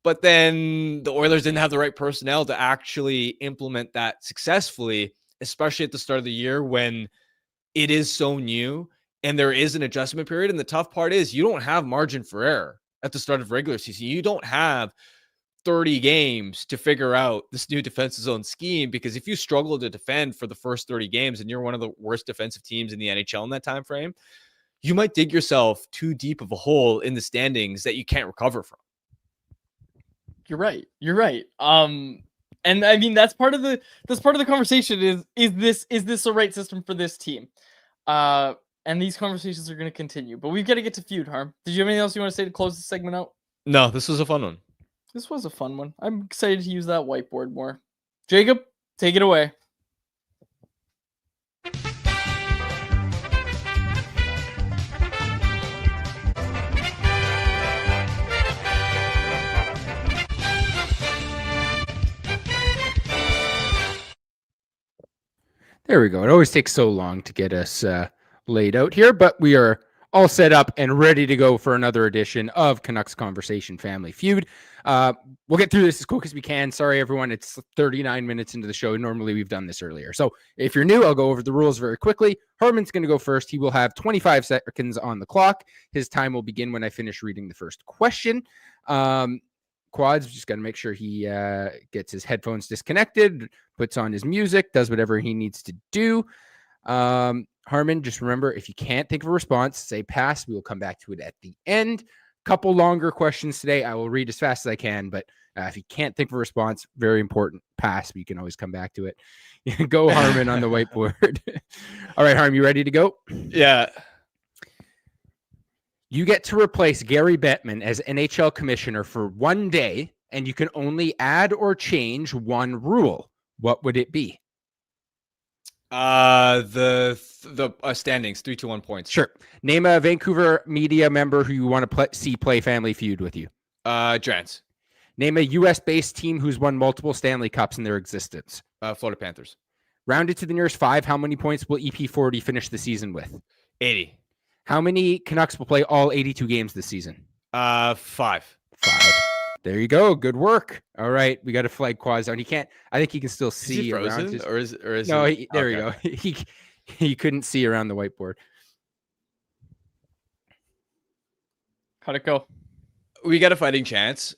but then the Oilers didn't have the right personnel to actually implement that successfully, especially at the start of the year when it is so new and there is an adjustment period. And the tough part is you don't have margin for error at the start of regular season. You don't have 30 games to figure out this new defensive zone scheme, because if you struggle to defend for the first 30 games and you're one of the worst defensive teams in the NHL in that time frame, you might dig yourself too deep of a hole in the standings that you can't recover from. You're right. And I mean, that's part of the conversation is this the right system for this team? And these conversations are going to continue, but we've got to get to Feud, Harm. Did you have anything else you want to say to close the segment out? No, this was a fun one. This was a fun one. I'm excited to use that whiteboard more. Jacob, take it away. There we go. It always takes so long to get us laid out here, but we are all set up and ready to go for another edition of Canucks Conversation Family Feud. We'll get through this as quick as we can. Sorry, everyone. It's 39 minutes into the show. Normally, we've done this earlier. So if you're new, I'll go over the rules very quickly. Harman's going to go first. He will have 25 seconds on the clock. His time will begin when I finish reading the first question. Quads, just got to make sure he gets his headphones disconnected, puts on his music, does whatever he needs to do. Harman, just remember, if you can't think of a response, say pass. We will come back to it at the end. Couple longer questions today. I will read as fast as I can, but if you can't think of a response, very important, pass. But you can always come back to it. Go, Harman, on the whiteboard. All right, Harm, you ready to go? Yeah. You get to replace Gary Bettman as NHL commissioner for one day, and you can only add or change one rule. What would it be? The standings, 3-1 points. Sure. Name a Vancouver media member who you want to see play Family Feud with you. Drance. Name a U.S.-based team who's won multiple Stanley Cups in their existence. Florida Panthers. Rounded to the nearest 5, how many points will EP40 finish the season with? 80. How many Canucks will play all 82 games this season? 5. There you go. Good work. All right, we got to flag Quads out. He can't. I think he can still see. Is he frozen, around his, or is no? he, There you go. He couldn't see around the whiteboard. How'd it go? We got a fighting chance.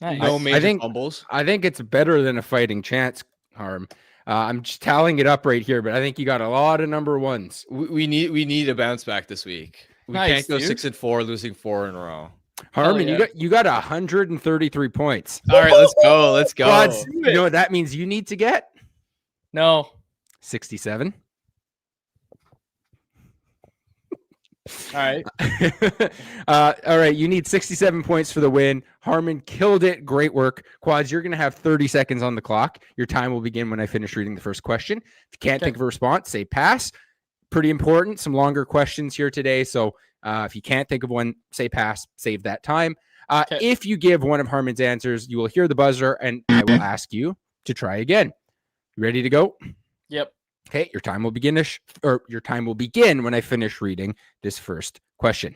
Nice. No major fumbles. I think it's better than a fighting chance, Harm. I'm just tallying it up right here, but I think you got a lot of number ones. We need a bounce back this week. We Nice, can't go dude. 6-4, losing 4 in a row. Harman, yeah. you got 133 points. All right, let's go. Let's go. Quads, you know what that means you need to get? No. 67. All right. All right, you need 67 points for the win. Harman killed it. Great work. Quads, you're going to have 30 seconds on the clock. Your time will begin when I finish reading the first question. If you can't think of a response, say pass. Pretty important. Some longer questions here today. So if you can't think of one, say pass. Save that time. If you give one of Harman's answers, you will hear the buzzer, and I will ask you to try again. You ready to go? Yep. Okay, your time will begin when I finish reading this first question.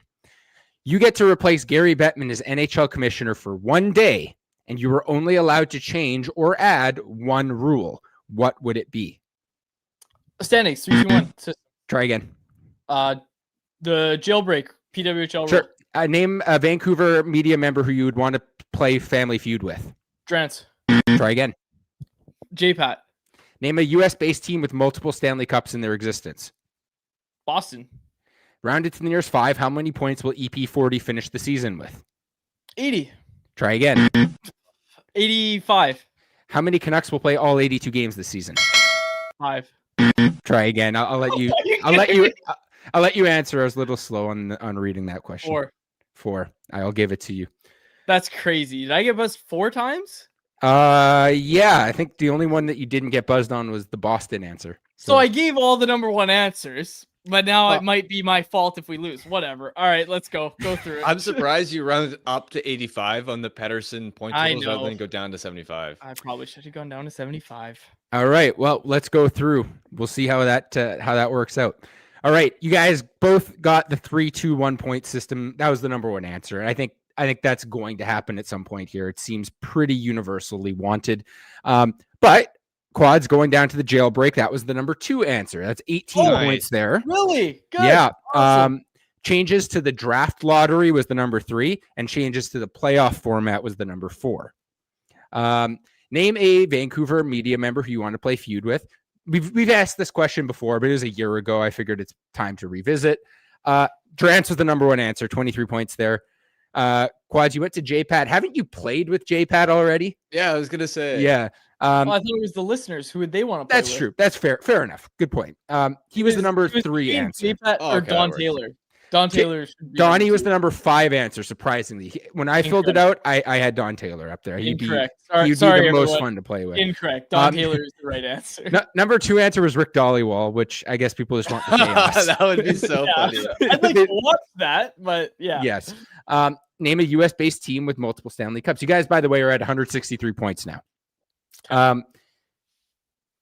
You get to replace Gary Bettman as NHL commissioner for 1 day, and you are only allowed to change or add one rule. What would it be? Standings 3, 2, 1. Try again. The jailbreak PWHL. Sure. Name a Vancouver media member who you would want to play Family Feud with. Drance. Try again. J-Pat. Name a U.S.-based team with multiple Stanley Cups in their existence. Boston. Rounded to the nearest 5, how many points will EP40 finish the season with? 80. Try again. 85. How many Canucks will play all 82 games this season? 5. Try again. I'll let you. I'll let you answer. I was a little slow on reading that question. 4. 4. I'll give it to you. That's crazy. Did I get buzzed 4 times? Yeah. I think the only one that you didn't get buzzed on was the Boston answer. So I gave all the number 1 answers, but now it might be my fault if we lose. Whatever. All right, let's go. Go through it. I'm surprised you rounded up to 85 on the Pedersen point I totals rather know. than go down to 75. I probably should have gone down to 75. All right. Well, let's go through. We'll see how that works out. All right. You guys both got the 3-2-1 point system. That was the number 1 answer. And I think that's going to happen at some point here. It seems pretty universally wanted. But Quads going down to the jailbreak. That was the number 2 answer. That's 18 points there. Really? Good. Yeah. Awesome. Changes to the draft lottery was the number 3, and changes to the playoff format was the number 4. Name a Vancouver media member who you want to play feud with. We've asked this question before, but it was a year ago. I figured it's time to revisit. Drance was the number 1 answer, 23 points there. Quads, you went to J-Pat. Haven't you played with J-Pat already? Yeah, I was gonna say. Yeah. I thought it was the listeners. Who would they want to play That's with? true. That's fair. Fair enough. Good point. He was the number 3 answer. J-Pat or okay, Don that works. Taylor. Don Taylor. should be Donnie number was 2. the number 5 answer, surprisingly. When I filled it out, I had Don Taylor up there. Incorrect. He'd be Sorry, the most everyone. fun to play with. Incorrect. Don Taylor is the right answer. Number 2 answer was Rick Dollywall, which I guess people just want the chaos. That would be so funny. I'd like to watch that, but yeah. Yes. Name a U.S.-based team with multiple Stanley Cups. You guys, by the way, are at 163 points now.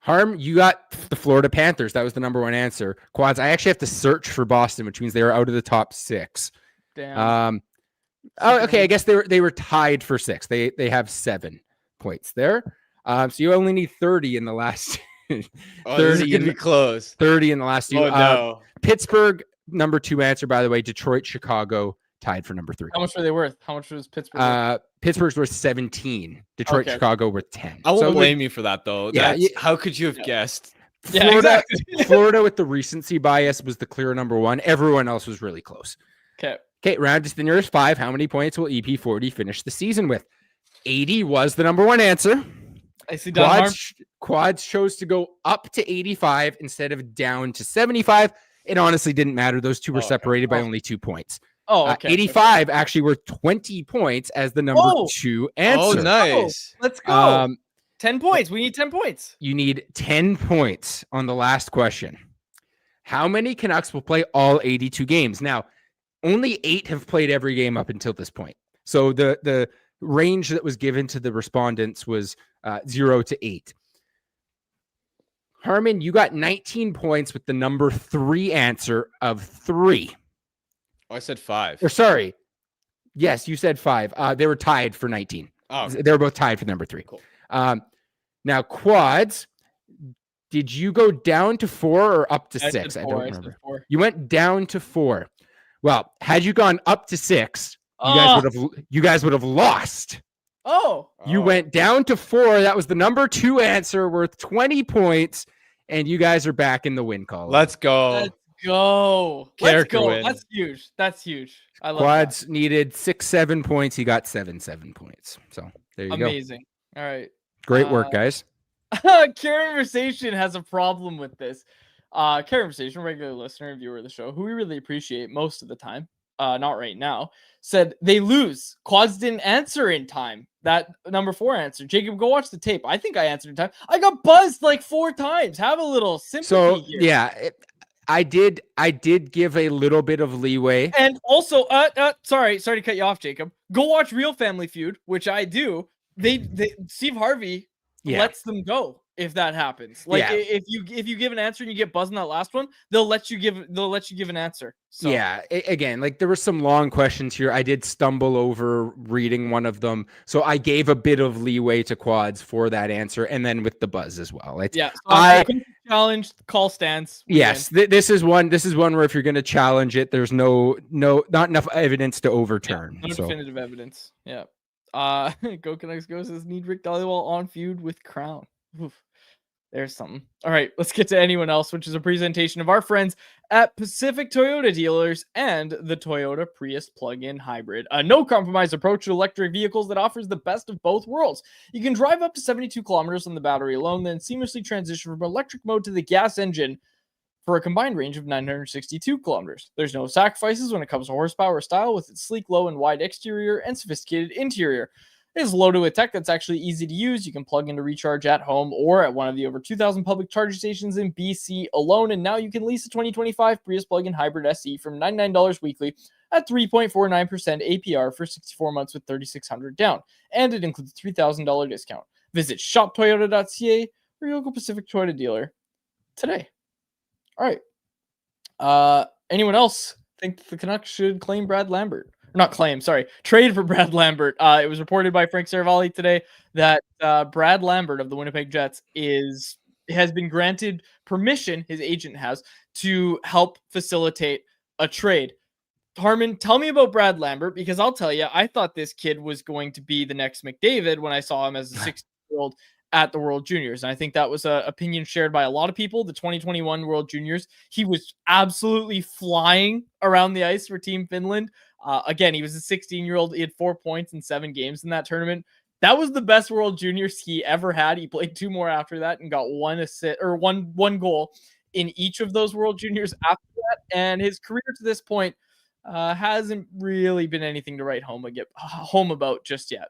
Harm, you got the Florida Panthers. That was the number 1 answer. Quads, I actually have to search for Boston, which means they were out of the top 6. Damn. Okay. I guess they were tied for 6. They have 7 points there. So you only need 30 in the last. Oh, this is gonna be close. 30 in the last 2. Oh no. Pittsburgh, number 2 answer, by the way. Detroit, Chicago, tied for number 3. How much were they worth? How much was Pittsburgh worth? Pittsburgh's worth 17. Detroit, Okay. Chicago worth 10. I won't So blame you for that though. Yeah, How could you have guessed? Yeah, Florida, exactly. Florida with the recency bias was the clear number 1. Everyone else was really close. Okay. Okay, round to the nearest 5. How many points will EP40 finish the season with? 80 was the number 1 answer. I see Don Harm. Quads chose to go up to 85 instead of down to 75. It honestly didn't matter. Those two were separated by only 2 points. Oh, okay. 85 actually were 20 points as the number 2 answer. Oh, nice. Let's go. 10 points. We need 10 points. You need 10 points on the last question. How many Canucks will play all 82 games? Now, only 8 have played every game up until this point. So the range that was given to the respondents was 0 to 8. Harman, you got 19 points with the number 3 answer of 3. Oh, I said 5. Or sorry. Yes, you said 5. They were tied for 19. Oh, They were both tied for number 3. Cool. Now, Quads, did you go down to 4 or up to 6? I don't said remember. 4. You went down to 4. Well, had you gone up to 6, you guys would have lost. Oh, You went down to 4. That was the number 2 answer, worth 20 points, and you guys are back in the win column. Let's go. let's go. Character Let's go. win. That's huge. That's huge. I love Quads needed 6-7 points. He got 7 points. So there that. you Amazing. All right. go. Great work, guys. Conversation has a problem with this. Conversation, regular listener and viewer of the show, who we really appreciate most of the time, not right now, said they lose. Quads didn't answer in time. That number 4 answer. Jacob, go watch the tape. I think I answered in time. I got buzzed like 4 times. Have a little sympathy So here. yeah, I did give a little bit of leeway. And also, sorry to cut you off, Jacob. Go watch Real Family Feud, which I do. They Steve Harvey lets them go if that happens. Like if you give an answer and you get buzzed in that last one, they'll let you give an answer. So. Yeah, again, like there were some long questions here. I did stumble over reading one of them, so I gave a bit of leeway to Quads for that answer, and then with the buzz as well. So I challenge call stance. Yes, this is one where if you're going to challenge it, there's not enough evidence to overturn. No definitive evidence. Yeah. Go Canucks Go says need Rick Dhaliwal on feud with Crown. Oof. There's something. All right, let's get to anyone else, which is a presentation of our friends at Pacific Toyota Dealers and the Toyota Prius plug-in hybrid. A no-compromise approach to electric vehicles that offers the best of both worlds. You can drive up to 72 kilometers on the battery alone, then seamlessly transition from electric mode to the gas engine for a combined range of 962 kilometers. There's no sacrifices when it comes to horsepower or style with its sleek, low, and wide exterior and sophisticated interior. It is loaded with tech that's actually easy to use. You can plug in to recharge at home or at one of the over 2,000 public charging stations in BC alone. And now you can lease a 2025 Prius plug-in hybrid SE from $99 weekly at 3.49% APR for 64 months with $3,600 down. And it includes a $3,000 discount. Visit shoptoyota.ca or your local Pacific Toyota dealer today. All right. Anyone else think the Canucks should claim Brad Lambert? Trade for Brad Lambert. It was reported by Frank Saravalli today that Brad Lambert of the Winnipeg Jets has been granted permission, his agent has, to help facilitate a trade. Harman, tell me about Brad Lambert, because I'll tell you, I thought this kid was going to be the next McDavid when I saw him as a 16-year-old at the World Juniors. And I think that was an opinion shared by a lot of people. The 2021 World Juniors, he was absolutely flying around the ice for Team Finland. Again, he was a 16-year-old. He had 4 points in 7 games in that tournament. That was the best World Juniors he ever had. He played 2 more after that and got one goal in each of those World Juniors after that. And his career to this point hasn't really been anything to write home about just yet.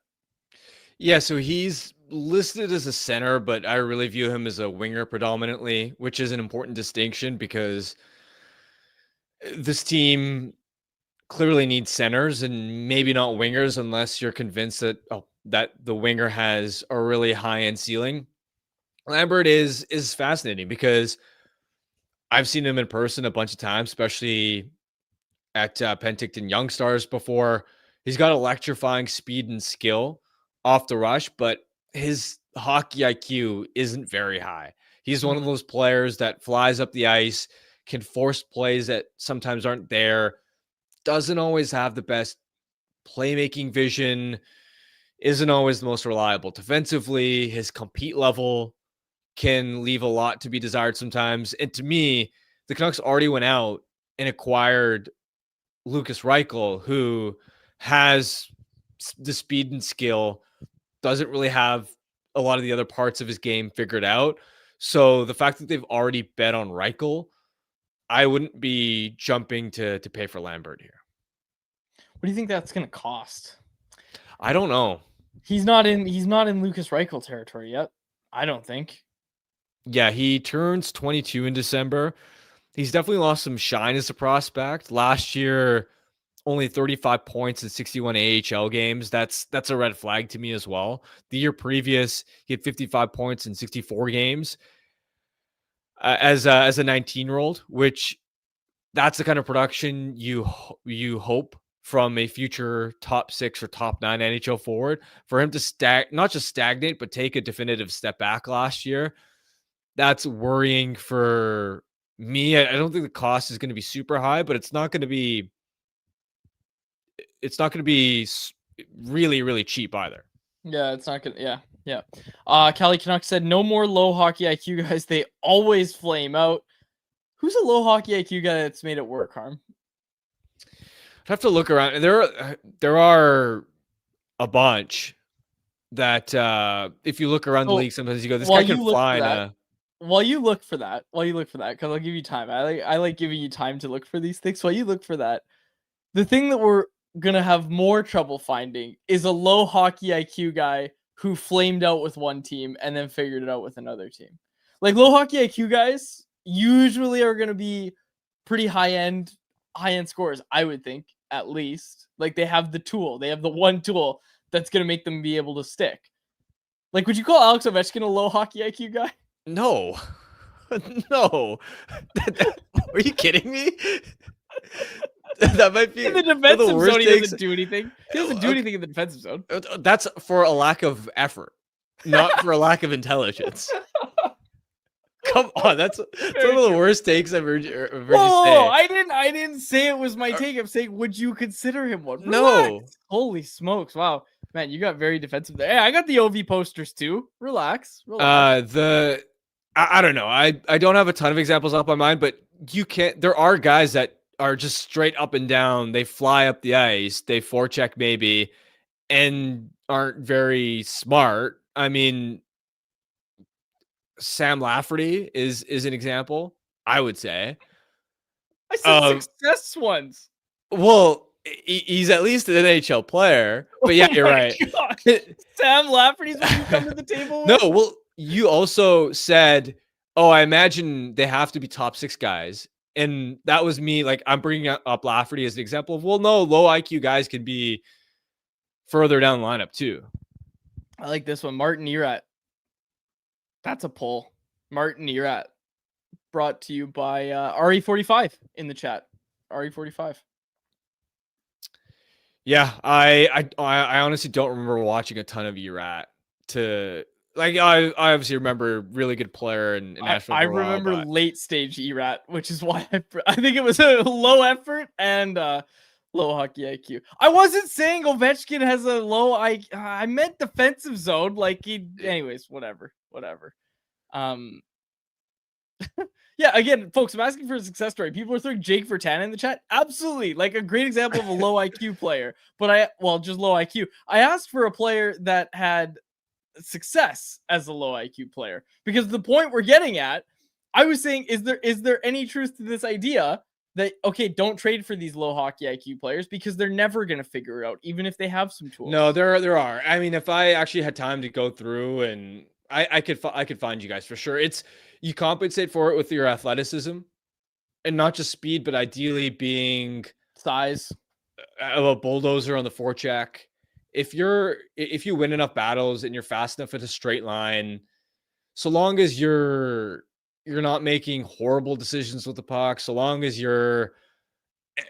Yeah, so he's listed as a center, but I really view him as a winger predominantly, which is an important distinction because this team clearly needs centers and maybe not wingers unless you're convinced that the winger has a really high-end ceiling. Lambert is fascinating because I've seen him in person a bunch of times, especially at Penticton Young Stars before. He's got electrifying speed and skill off the rush, but his hockey IQ isn't very high. He's one of those players that flies up the ice, can force plays that sometimes aren't there, doesn't always have the best playmaking vision, isn't always the most reliable defensively. His compete level can leave a lot to be desired sometimes. And to me, the Canucks already went out and acquired Lukas Reichel, who has the speed and skill, doesn't really have a lot of the other parts of his game figured out. So the fact that they've already bet on Reichel, I wouldn't be jumping to pay for Lambert here. What do you think that's going to cost? I don't know. He's not in Lukas Reichel territory yet, I don't think. Yeah, he turns 22 in December. He's definitely lost some shine as a prospect. Last year, only 35 points in 61 AHL games. That's a red flag to me as well. The year previous, he had 55 points in 64 games as a 19-year-old, which that's the kind of production you hope from a future top 6 or top 9 NHL forward. For him to not just stagnate, but take a definitive step back last year, that's worrying for me. I don't think the cost is going to be super high, but it's not going to be really, really cheap either. Yeah, it's not gonna. Yeah. Cali Canucks said no more low hockey IQ guys. They always flame out. Who's a low hockey IQ guy that's made it work, Harm? I have to look around. There are a bunch that if you look around the league, sometimes you go, this guy can fly. While you look for that, because I'll give you time. I like giving you time to look for these things. While you look for that, the thing that we're gonna have more trouble finding is a low hockey IQ guy who flamed out with one team and then figured it out with another team. Like low hockey IQ guys usually are gonna be pretty high end scorers, I would think, at least. Like they have the tool, they have the one tool that's gonna make them be able to stick. Like, would you call Alex Ovechkin a low hockey IQ guy? No. No. Are you kidding me? That might be in the defensive zone. He doesn't do anything. He doesn't do anything in the defensive zone. That's for a lack of effort, not for a lack of intelligence. Come on, that's one of the worst takes I've heard you say. I didn't say it was my take. I'm saying, would you consider him one? Relax. No. Holy smokes! Wow, man, you got very defensive there. Hey, I got the OV posters too. Relax. I don't know. I don't have a ton of examples off my mind, but there are guys that are just straight up and down. They fly up the ice, they forecheck maybe, and aren't very smart. I mean, Sam Lafferty is an example, I would say. I said success ones. Well, he's at least an NHL player, but yeah, you're right. Sam Lafferty's when you come to the table with? No, well, you also said, I imagine they have to be top 6 guys. And that was me. Like, I'm bringing up Lafferty as an example of, well, no, low IQ guys can be further down the lineup too. I like this one. Martin Erat. That's a poll. Martin Erat. Brought to you by RE45 in the chat. RE45. Yeah, I honestly don't remember watching a ton of Erat I obviously remember really good player in Nashville. I remember late stage Erat, which is why I think it was a low effort and low hockey IQ. I wasn't saying Ovechkin has a low IQ. I meant defensive zone. Like anyways, whatever. Yeah, again, folks, I'm asking for a success story. People are throwing Jake Vertan in the chat. Absolutely, like a great example of a low IQ player. But just low IQ. I asked for a player that had success as a low IQ player, because the point we're getting at, I was saying, is there any truth to this idea that, okay, don't trade for these low hockey IQ players because they're never going to figure it out, even if they have some tools? No, there are. I mean, if I actually had time to go through, and I could find you guys for sure. It's, you compensate for it with your athleticism and not just speed, but ideally being size of a bulldozer on the forecheck. If you win enough battles and you're fast enough at a straight line, so long as you're not making horrible decisions with the puck, so long as you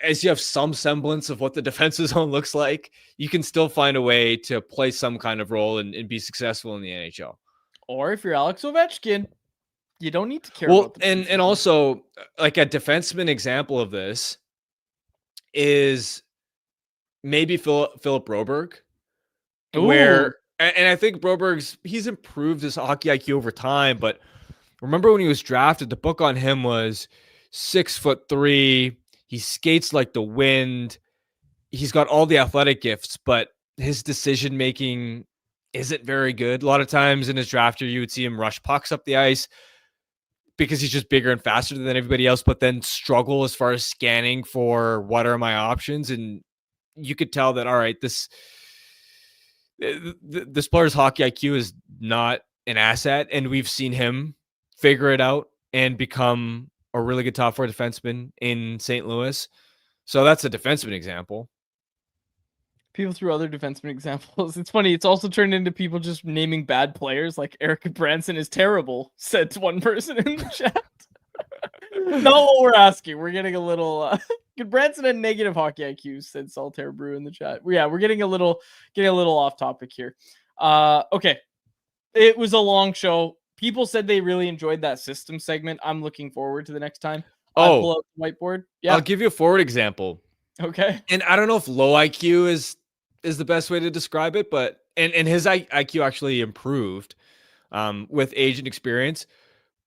have some semblance of what the defensive zone looks like, you can still find a way to play some kind of role and be successful in the NHL. Or if you're Alex Ovechkin, you don't need to care about the and also, like, a defenseman example of this is maybe Philip Broberg. Where, and I think he's improved his hockey IQ over time, but remember when he was drafted, the book on him was 6'3". He skates like the wind. He's got all the athletic gifts, but his decision making isn't very good. A lot of times in his draft year, you would see him rush pucks up the ice because he's just bigger and faster than everybody else, but then struggle as far as scanning for what are my options. And you could tell that, all right, this player's hockey IQ is not an asset, and we've seen him figure it out and become a really good top 4 defenseman in St. Louis. So that's a defenseman example. People threw other defenseman examples. It's funny. It's also turned into people just naming bad players, like Eric Branson is terrible, said one person in the chat. Not what we're asking. We're getting a little Branson had negative hockey IQ, said Solitaire Brew in the chat. Yeah, we're getting a little off topic here. Okay. It was a long show. People said they really enjoyed that system segment. I'm looking forward to the next time. I'll pull out the whiteboard. Yeah. I'll give you a forward example. Okay. And I don't know if low IQ is the best way to describe it, but and his IQ actually improved with age and experience.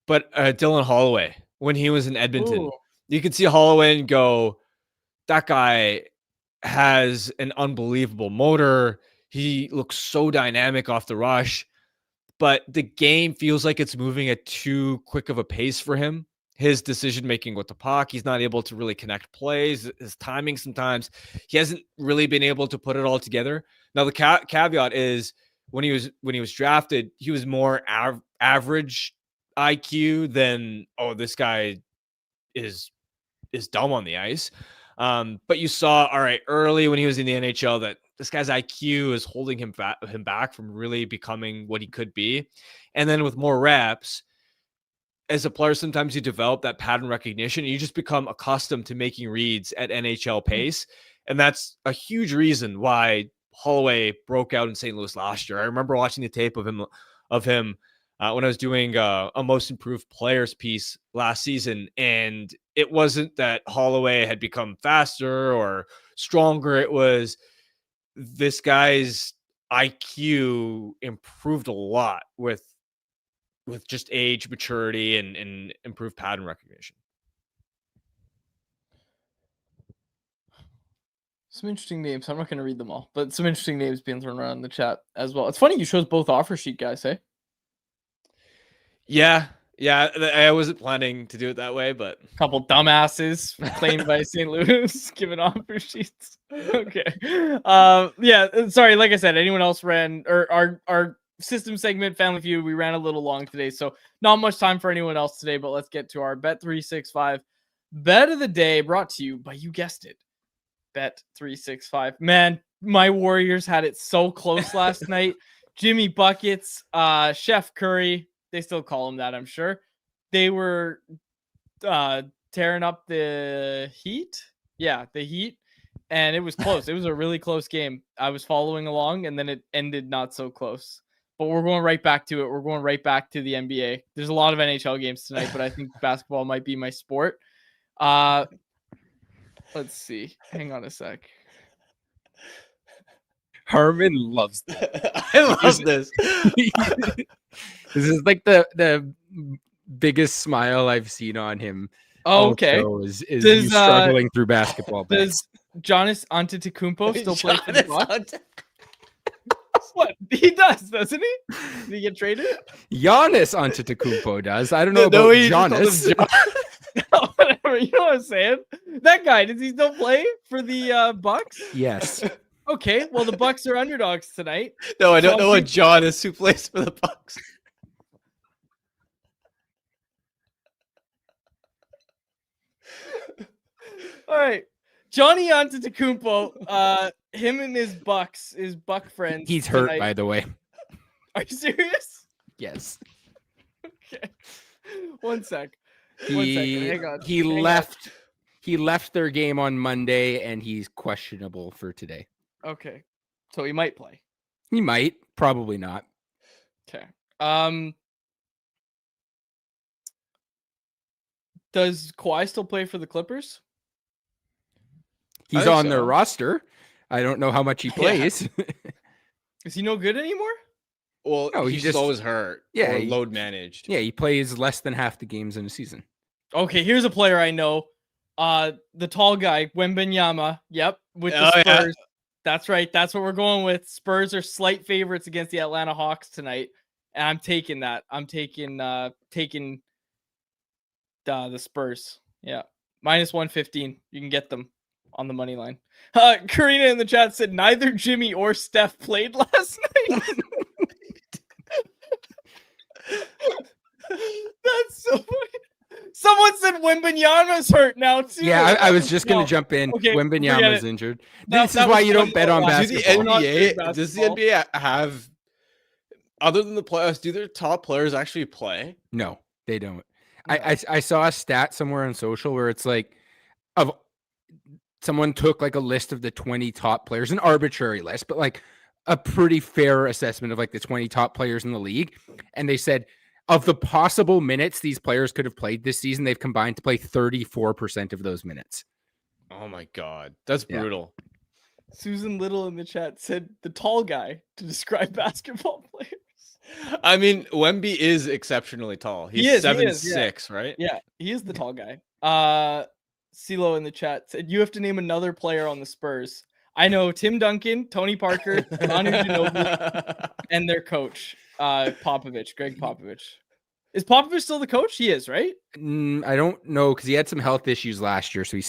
But Dylan Holloway, when he was in Edmonton, Ooh. you could see Holloway and go, that guy has an unbelievable motor. He looks so dynamic off the rush, but the game feels like it's moving at too quick of a pace for him. His decision making with the puck, he's not able to really connect plays. His timing sometimes, he hasn't really been able to put it all together. Now the caveat is when he was drafted, he was more average IQ than this guy is dumb on the ice. But you saw all right early when he was in the NHL that this guy's IQ is holding him back from really becoming what he could be. And then with more reps, as a player, sometimes you develop that pattern recognition and you just become accustomed to making reads at NHL pace. And that's a huge reason why Holloway broke out in St. Louis last year. I remember watching the tape of him when I was doing a most improved players piece last season. And it wasn't that Holloway had become faster or stronger. It was this guy's IQ improved a lot with just age, maturity, and improved pattern recognition. Some interesting names. I'm not going to read them all, but some interesting names being thrown around in the chat as well. It's funny you chose both offer sheet guys, hey? Yeah. I wasn't planning to do it that way, but Couple dumbasses claimed by St. Louis giving offer sheets. Okay. Yeah. Sorry. Like I said, anyone else ran or our system segment, Family Feud, we ran a little long today, so not much time for anyone else today, but let's get to our Bet365 bet of the day, brought to you by, you guessed it, Bet365. Man, my Warriors had it so close last night. Jimmy Buckets, Chef Curry, they still call him that, I'm sure. They were tearing up the Heat. Yeah, the Heat. And it was close. It was a really close game. I was following along, and then it ended not so close. But we're going right back to it. We're going right back to the NBA. There's a lot of NHL games tonight, but I think basketball might be my sport. Let's see. Hang on a sec. Harman loves that. I love this. This is like the biggest smile I've seen on him. Oh, okay. Is you struggling through basketball. Does Giannis Antetokounmpo still play for the Bucks? What? He does, doesn't he? Did he get traded? Giannis Antetokounmpo does. I don't know about Giannis. No, whatever. You know what I'm saying? That guy, does he still play for the Bucks? Yes. Okay, well, the Bucks are underdogs tonight. No, I don't know a Giannis who plays for the Bucks. All right. Johnny Antetokounmpo, him and his Buck friends. He's hurt, by the way. Are you serious? Yes. Okay. One second. Hang on. He left their game on Monday, and he's questionable for today. Okay. So he might play. He might. Probably not. Okay. Does Kawhi still play for the Clippers? He's on their roster. I don't know how much he plays. Yeah. Is he no good anymore? Well, no, he's just always hurt. Yeah, or load managed. Yeah, he plays less than half the games in a season. Okay, here's a player I know. The tall guy, Wembanyama. Yep, with the Spurs. Yeah. That's right. That's what we're going with. Spurs are slight favorites against the Atlanta Hawks tonight, and I'm taking that. I'm taking the Spurs. Yeah, -115. You can get them on the money line. Karina in the chat said neither Jimmy or Steph played last night. That's so funny. Someone said Wembanyama's hurt now too. Yeah, I was just gonna jump in. Okay, Wembanyama's injured. This is why you don't bet on basketball. Does the NBA have, other than the playoffs, do their top players actually play? No, they don't. No. I saw a stat somewhere on social where it's like, of someone took like a list of the 20 top players, an arbitrary list, but like a pretty fair assessment of like the 20 top players in the league, and they said, of the possible minutes these players could have played this season, they've combined to play 34% of those minutes. Oh my God. That's brutal. Susan Little in the chat said the tall guy to describe basketball players. I mean, Wemby is exceptionally tall. He's He is, 7'6", right? Yeah, he is the tall guy. CeeLo in the chat said you have to name another player on the Spurs. I know Tim Duncan, Tony Parker, Manu Ginobili, and their coach, Popovich, Greg Popovich. Is Popovich still the coach? He is, right? I don't know because he had some health issues last year, so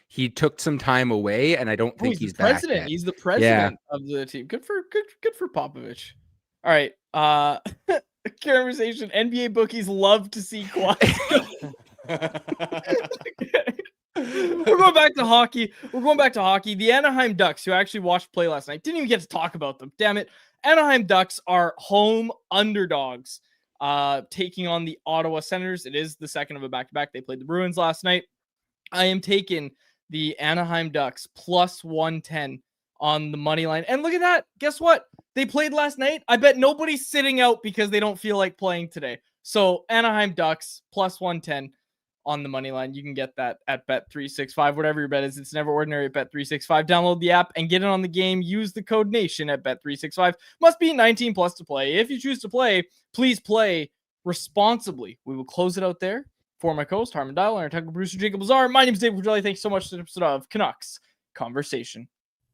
he took some time away, and I don't think he's the president. back yet. He's the president of the team. Good for Popovich. All right. Conversation. NBA bookies love to see Kawhi. We're going back to hockey. The Anaheim Ducks, who actually watched play last night, didn't even get to talk about them. Damn it. Anaheim Ducks are home underdogs, taking on the Ottawa Senators. It is the second of a back-to-back. They played the Bruins last night. I am taking the Anaheim Ducks plus 110 on the money line. And look at that. Guess what? They played last night. I bet nobody's sitting out because they don't feel like playing today. So Anaheim Ducks plus 110 on the money line. You can get that at Bet365, whatever your bet is. It's never ordinary at Bet365. Download the app and get in on the game. Use the code NATION at Bet365. Must be 19 plus to play. If you choose to play, please play responsibly. We will close it out there. For my co-host, Harman Dial, and our technical producer, Jacob Lazar, my name is David Quadrelli. Thanks so much for the episode of Canucks Conversation.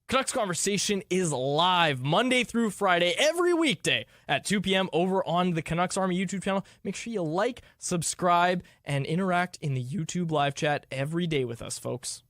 Canucks Conversation is live Monday through Friday, every weekday at 2 p.m. over on the Canucks Army YouTube channel. Make sure you like, subscribe, and interact in the YouTube live chat every day with us, folks.